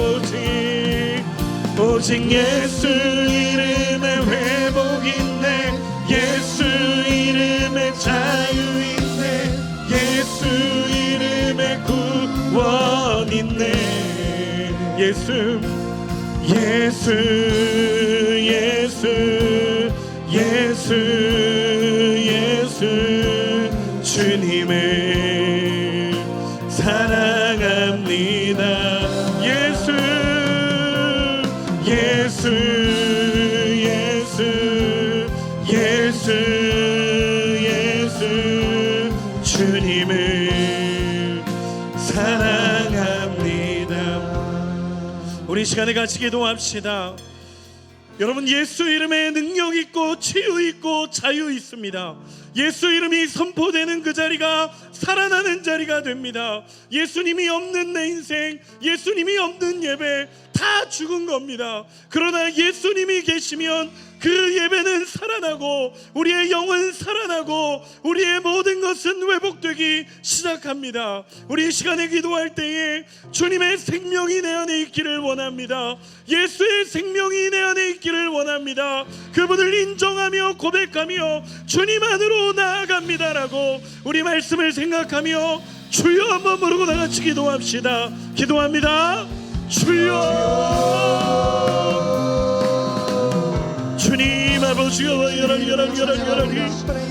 S4: 오직 예수 이름에 회복 있네 예수 이름에 자유 있네 예수 이름에 구원 있네 예수 예수 예수 예수 예수 주님을 사랑합니다 예수 예수 예수 예수 예수 주님을 사랑합니다. 우리 시간에 같이 기도합시다. 여러분 예수 이름에 능력 있고 치유 있고 자유 있습니다. 예수 이름이 선포되는 그 자리가 살아나는 자리가 됩니다. 예수님이 없는 내 인생, 예수님이 없는 예배 다 죽은 겁니다. 그러나 예수님이 계시면 그 예배는 살아나고 우리의 영은 살아나고 우리의 모든 것은 회복되기 시작합니다. 우리 이 시간에 기도할 때에 주님의 생명이 내 안에 있기를 원합니다. 예수의 생명이 내 안에 있기를 원합니다. 그분을 인정하며 고백하며 주님 안으로 나아갑니다라고 우리 말씀을 생각하며 주여 한번 부르고 나같이 기도합시다. 기도합니다. 주여 주님 아버지여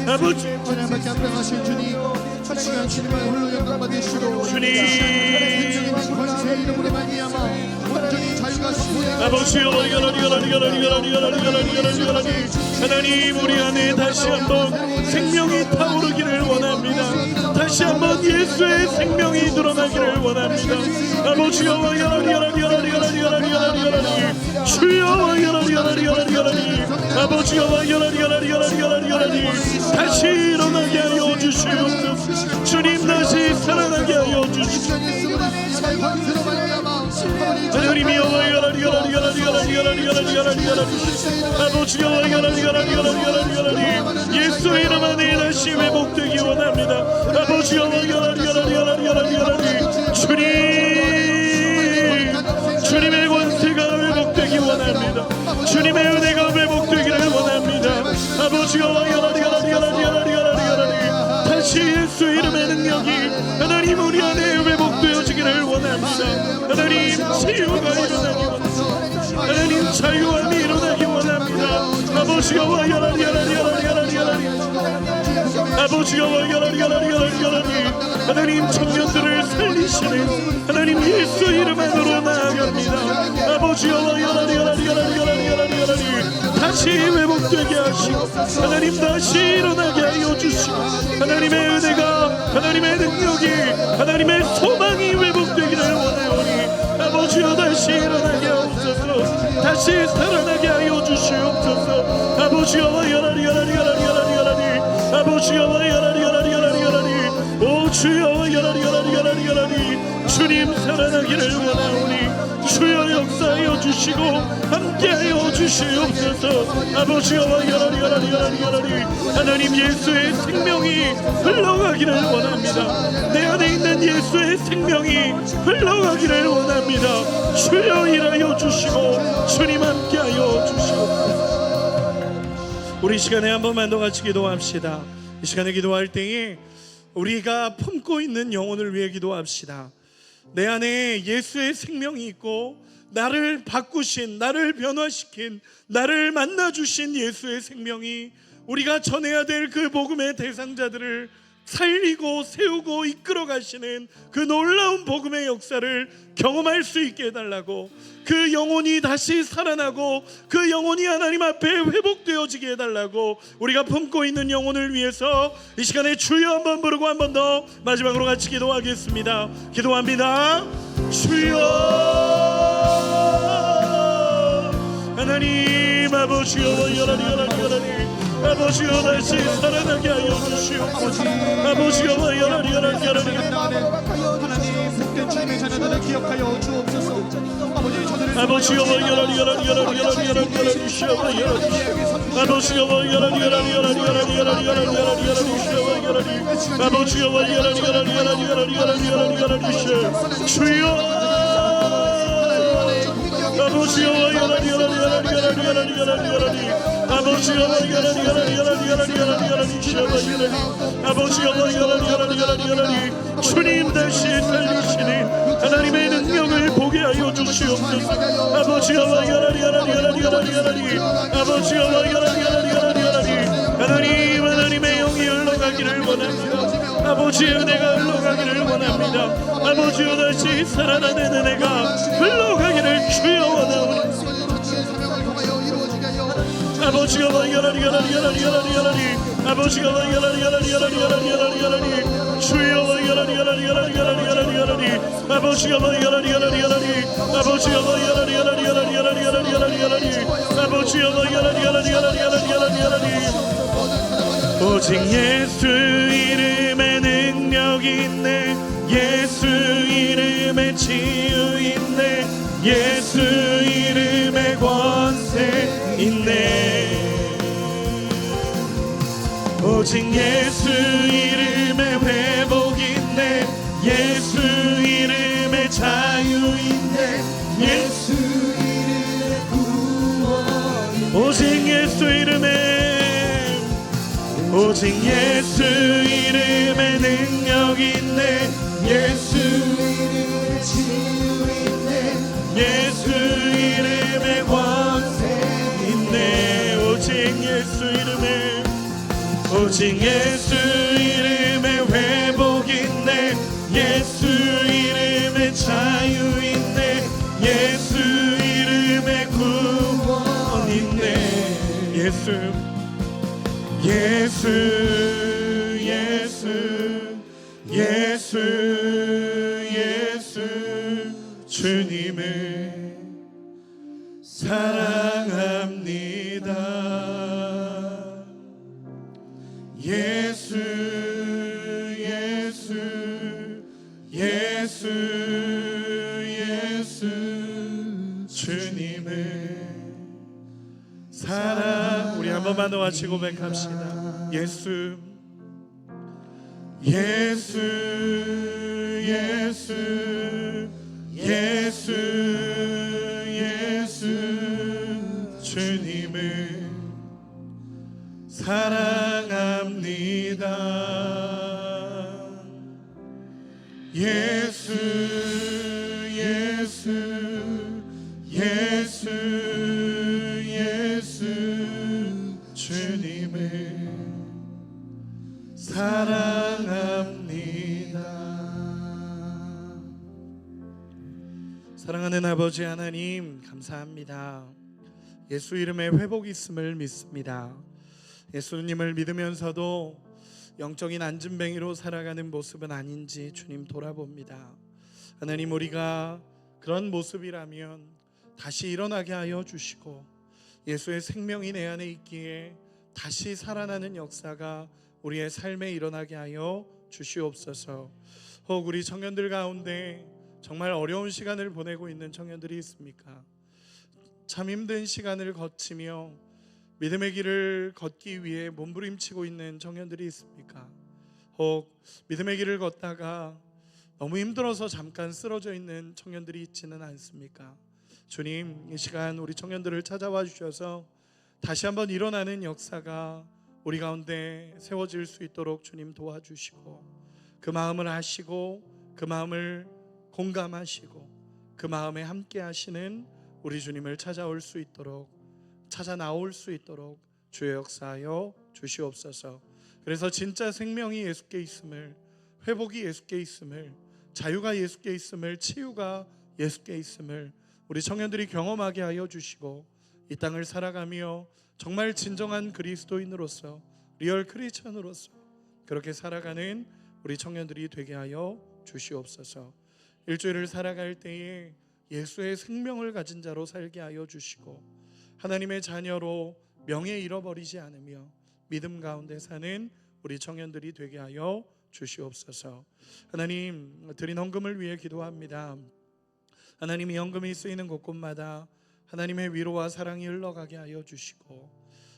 S4: 아버지
S5: 찬양밖에 안 하신 주님 시간 주님만 홀로 영광 받으시고
S4: 주님
S5: 권세 이름으로 말미암아 온전히 자유가 시고야
S4: 아버지여 하나님 우리 안에 다시 한번 생명이 타오르기를 원합니다. 다시 한번 예수의 생명이 드러나기를 원합니다. 아버지여 주여 아버지여 다시 일어나게 하여 주시옵소서. 주님 다시 살아나게 하여 주시옵소서. 하나님이여 아버지여 예수 이름 안에 다시 회복되기 원합니다. 아버지여 주님의 권세가 회복되기 원합니다. 주님의 은혜가 회복되기를 원합니다. 아버지여 다시 예수 이름의 능력이 하나님 우리 안에 회복되어지기를 원합니다. 하나님 치유가 일어나기 원합니다. 하나님 자유함이 일어나기 원합니다. 아버지여 아버지여 하나님 청년들을 살리 살리시는 하나님 예수 이름 안으로 나아갑니다. 아버지여 다시 회복되게 하시고 하나님 다시 일어나게 하여 주시고 하나님의 은혜가 하나님의 능력이 하나님의 소망이 회복되기를 원하오니 아버지여 다시 일어나게 하옵소서. 다시 살아나게 하여 주시옵소서. 아버지여 아버지여 오 주여 주님 살아나기를 원하오니 주여 역사하여 주시고 함께하여 주시옵소서. 아버지여 하나님 예수의 생명이 흘러가기를 원합니다. 내 안에 있는 예수의 생명이 흘러가기를 원합니다. 주여 일하여 주시고 주님 함께하여 주시옵소서. 우리 시간에 한 번만 더 같이 기도합시다. 이 시간에 기도할 때에 우리가 품고 있는 영혼을 위해 기도합시다. 내 안에 예수의 생명이 있고 나를 바꾸신, 나를 변화시킨, 나를 만나주신 예수의 생명이 우리가 전해야 될 그 복음의 대상자들을 살리고 세우고 이끌어 가시는 그 놀라운 복음의 역사를 경험할 수 있게 해달라고, 그 영혼이 다시 살아나고 그 영혼이 하나님 앞에 회복되어지게 해달라고 우리가 품고 있는 영혼을 위해서 이 시간에 주여 한번 부르고 한 번 더 마지막으로 같이 기도하겠습니다. 기도합니다. 주여 하나님 아버지여 아버지여 다시 살아나게 하여 주시옵소서. 아버지여
S5: 하나님 복된 주님의 자녀들을 기억하여 주옵소서. 아버지 저들을
S4: 아버지여 주님 다시 살리시는 하나님의 능력을 보게 하여 주시옵소서. 하나님의 영이 흘러가기를 원합니다. 아버지의 은혜가 흘러가기를 원합니다. 아버지여 다시 살아나는 은혜가 흘러가기를 주여 원하오니 아버지가 오직 예수 이름에 능력 있네. 예수 이름에 치유 있네. 예수 이름에 권세 있네. 오직 예수 이름에 회복 있네. 예수 이름에 자유 있네. 예수 이름에 구원 있네. 오직 예수 이름에 오직 예수 이름에 능력 있네. 예수 이름에 치유 있네. 예수 이름에 권세 있네. 오직 예수 이름에 오직 예수 이름에 회복 있네. 예수 이름에 자유 있네. 예수 이름에 구원 있네. 예수 예수 예수 예수 주님을 사랑합니다. 예수 예수 예수 예수 주님을 사랑. 우리 한 번만 더 같이 고백합시다. 예수 예수 예수 예수 예수 주님을 사랑합니다. 예수 예수 예수 예수 주님을 사랑합니다. 사랑하는 아버지 하나님, 감사합니다. 예수 이름에 회복이 있음을 믿습니다. 예수님을 믿으면서도 영적인 안진뱅이로 살아가는 모습은 아닌지 주님 돌아봅니다. 하나님, 우리가 그런 모습이라면 다시 일어나게 하여 주시고 예수의 생명이 내 안에 있기에 다시 살아나는 역사가 우리의 삶에 일어나게 하여 주시옵소서. 혹 우리 청년들 가운데 정말 어려운 시간을 보내고 있는 청년들이 있습니까? 참 힘든 시간을 거치며 믿음의 길을 걷기 위해 몸부림치고 있는 청년들이 있습니까? 혹 믿음의 길을 걷다가 너무 힘들어서 잠깐 쓰러져 있는 청년들이 있지는 않습니까? 주님, 이 시간 우리 청년들을 찾아와 주셔서 다시 한번 일어나는 역사가 우리 가운데 세워질 수 있도록 주님 도와주시고 그 마음을 아시고 그 마음을 공감하시고 그 마음에 함께 하시는 우리 주님을 찾아올 수 있도록, 찾아 나올 수 있도록 주의 역사하여 주시옵소서. 그래서 진짜 생명이 예수께 있음을, 회복이 예수께 있음을, 자유가 예수께 있음을, 치유가 예수께 있음을 우리 청년들이 경험하게 하여 주시고 이 땅을 살아가며 정말 진정한 그리스도인으로서, 리얼 크리스천으로서 그렇게 살아가는 우리 청년들이 되게 하여 주시옵소서. 일주일을 살아갈 때에 예수의 생명을 가진 자로 살게 하여 주시고 하나님의 자녀로 명예 잃어버리지 않으며 믿음 가운데 사는 우리 청년들이 되게 하여 주시옵소서. 하나님, 드린 헌금을 위해 기도합니다. 하나님, 이 헌금이 쓰이는 곳곳마다 하나님의 위로와 사랑이 흘러가게 하여 주시고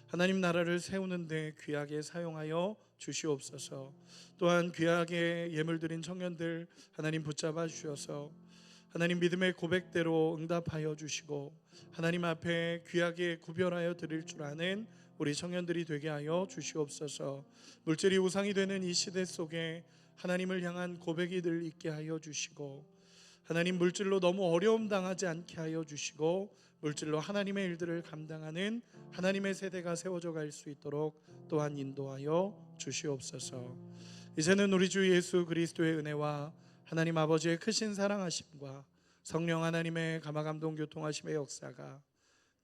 S4: 하나님 나라를 세우는데 귀하게 사용하여 주시옵소서. 또한 귀하게 예물 드린 청년들 하나님 붙잡아 주셔서 하나님 믿음의 고백대로 응답하여 주시고 하나님 앞에 귀하게 구별하여 드릴 줄 아는 우리 청년들이 되게 하여 주시옵소서. 물질이 우상이 되는 이 시대 속에 하나님을 향한 고백이 늘 있게 하여 주시고 하나님 물질로 너무 어려움 당하지 않게 하여 주시고 물질로 하나님의 일들을 감당하는 하나님의 세대가 세워져 갈 수 있도록 또한 인도하여 주시옵소서. 이제는 우리 주 예수 그리스도의 은혜와 하나님 아버지의 크신 사랑하심과 성령 하나님의 감화감동 교통하심의 역사가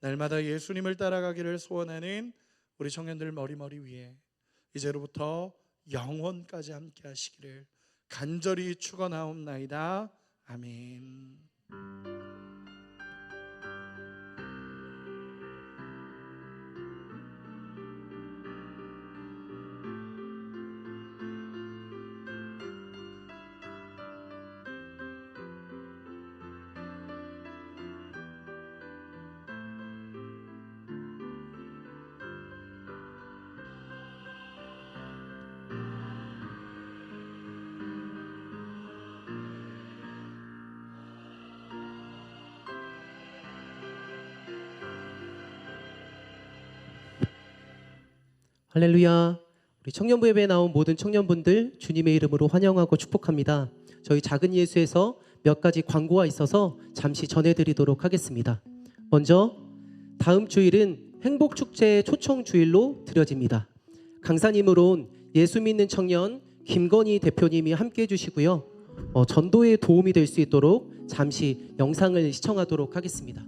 S4: 날마다 예수님을 따라가기를 소원하는 우리 청년들 머리머리 위에 이제로부터 영원까지 함께 하시기를 간절히 축원하옵나이다. 아멘.
S1: 할렐루야. 우리 청년부 예배에 나온 모든 청년분들 주님의 이름으로 환영하고 축복합니다. 저희 작은 예수에서 몇 가지 광고가 있어서 잠시 전해드리도록 하겠습니다. 먼저 다음 주일은 행복축제 초청 주일로 드려집니다. 강사님으로 온 예수 믿는 청년 김건희 대표님이 함께해 주시고요. 전도에 도움이 될 수 있도록 잠시 영상을 시청하도록 하겠습니다.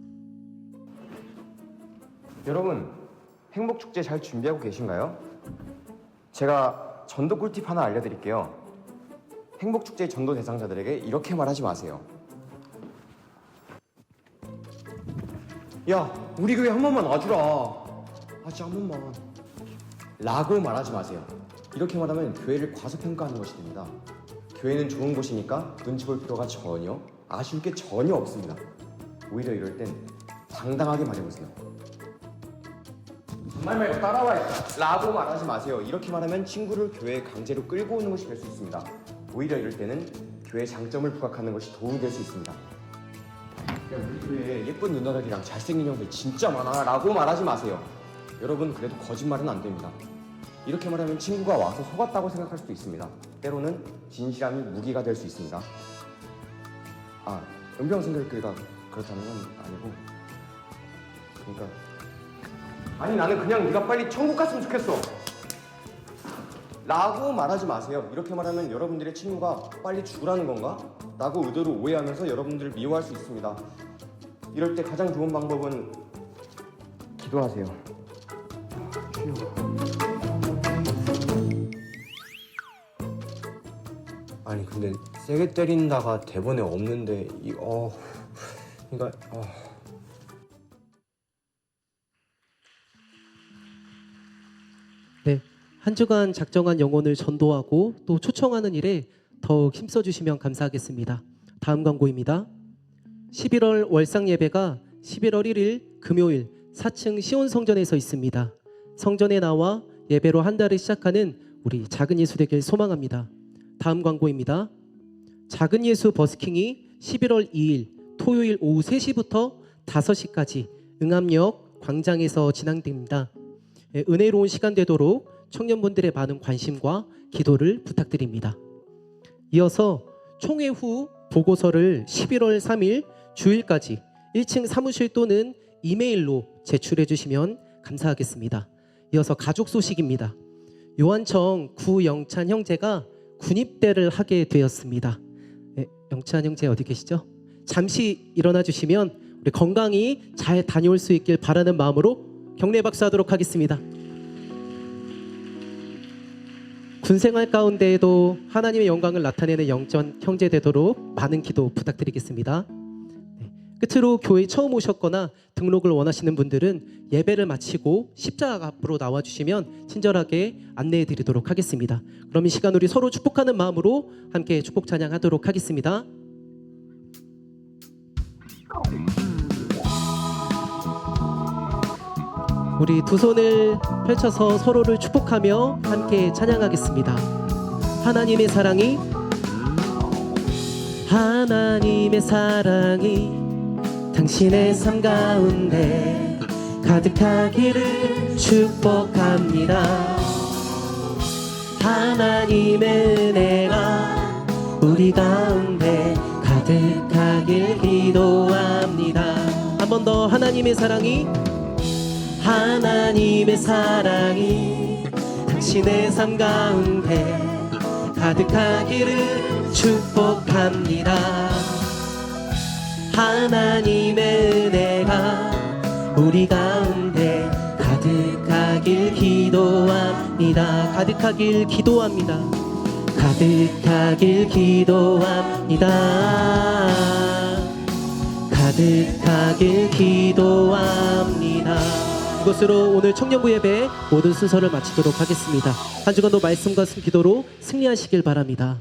S6: 여러분, 행복축제 잘 준비하고 계신가요? 제가 전도 꿀팁 하나 알려드릴게요. 행복축제 전도 대상자들에게 이렇게 말하지 마세요. 야, 우리 교회 한 번만 와주라. 진짜 한 번만. 라고 말하지 마세요. 이렇게 말하면 교회를 과소평가하는 것이 됩니다. 교회는 좋은 곳이니까 눈치 볼 필요가 전혀, 아쉬울 게 전혀 없습니다. 오히려 이럴 땐 당당하게 말해보세요. 정말 말고 따라와 라고 말하지 마세요. 이렇게 말하면 친구를 교회에 강제로 끌고 오는 것이 될 수 있습니다. 오히려 이럴 때는 교회의 장점을 부각하는 것이 도움이 될 수 있습니다. 우리 교회에 예쁜 누나들이랑 잘생긴 형들 진짜 많아 라고 말하지 마세요. 여러분, 그래도 거짓말은 안 됩니다. 이렇게 말하면 친구가 와서 속았다고 생각할 수도 있습니다. 때로는 진실함이 무기가 될 수 있습니다. 은평선교회가 그렇다는 건 아니고, 그러니까 아니 나는 그냥 네가 빨리 천국 갔으면 좋겠어 라고 말하지 마세요. 이렇게 말하면 여러분들의 친구가 빨리 죽으라는 건가? 라고 의도로 오해하면서 여러분들을 미워할 수 있습니다. 이럴 때 가장 좋은 방법은 기도하세요. 아니 근데 세게 때린다가 대본에 없는데 그러니까
S1: 네, 한 주간 작정한 영혼을 전도하고 또 초청하는 일에 더욱 힘써 주시면 감사하겠습니다. 다음 광고입니다. 11월 월상 예배가 11월 1일 금요일 4층 시온 성전에서 있습니다. 성전에 나와 예배로 한 달을 시작하는 우리 작은 예수 되길 소망합니다. 다음 광고입니다. 작은 예수 버스킹이 11월 2일 토요일 오후 3시부터 5시까지 응암역 광장에서 진행됩니다. 은혜로운 시간 되도록 청년분들의 많은 관심과 기도를 부탁드립니다. 이어서 총회 후 보고서를 11월 3일 주일까지 1층 사무실 또는 이메일로 제출해 주시면 감사하겠습니다. 이어서 가족 소식입니다. 요한청 구영찬 형제가 군입대를 하게 되었습니다. 영찬 형제 어디 계시죠? 잠시 일어나 주시면 우리 건강히 잘 다녀올 수 있길 바라는 마음으로 격려 박수하도록 하겠습니다. 군생활 가운데에도 하나님의 영광을 나타내는 영전 형제 되도록 많은 기도 부탁드리겠습니다. 끝으로 교회 처음 오셨거나 등록을 원하시는 분들은 예배를 마치고 십자가 앞으로 나와주시면 친절하게 안내해 드리도록 하겠습니다. 그럼 이 시간 우리 서로 축복하는 마음으로 함께 축복 찬양하도록 하겠습니다. 우리 두 손을 펼쳐서 서로를 축복하며 함께 찬양하겠습니다. 하나님의 사랑이 당신의 삶 가운데 가득하기를 축복합니다. 하나님의 은혜가 우리 가운데 가득하길 기도합니다. 한 번 더 하나님의 사랑이 당신의 삶 가운데 가득하기를 축복합니다. 하나님의 은혜가 우리 가운데 가득하길 기도합니다. 가득하길 기도합니다. 가득하길 기도합니다. 가득하길 기도합니다. 이것으로 오늘 청년부 예배 모든 순서를 마치도록 하겠습니다. 한 주간도 말씀과 기도로 승리하시길 바랍니다.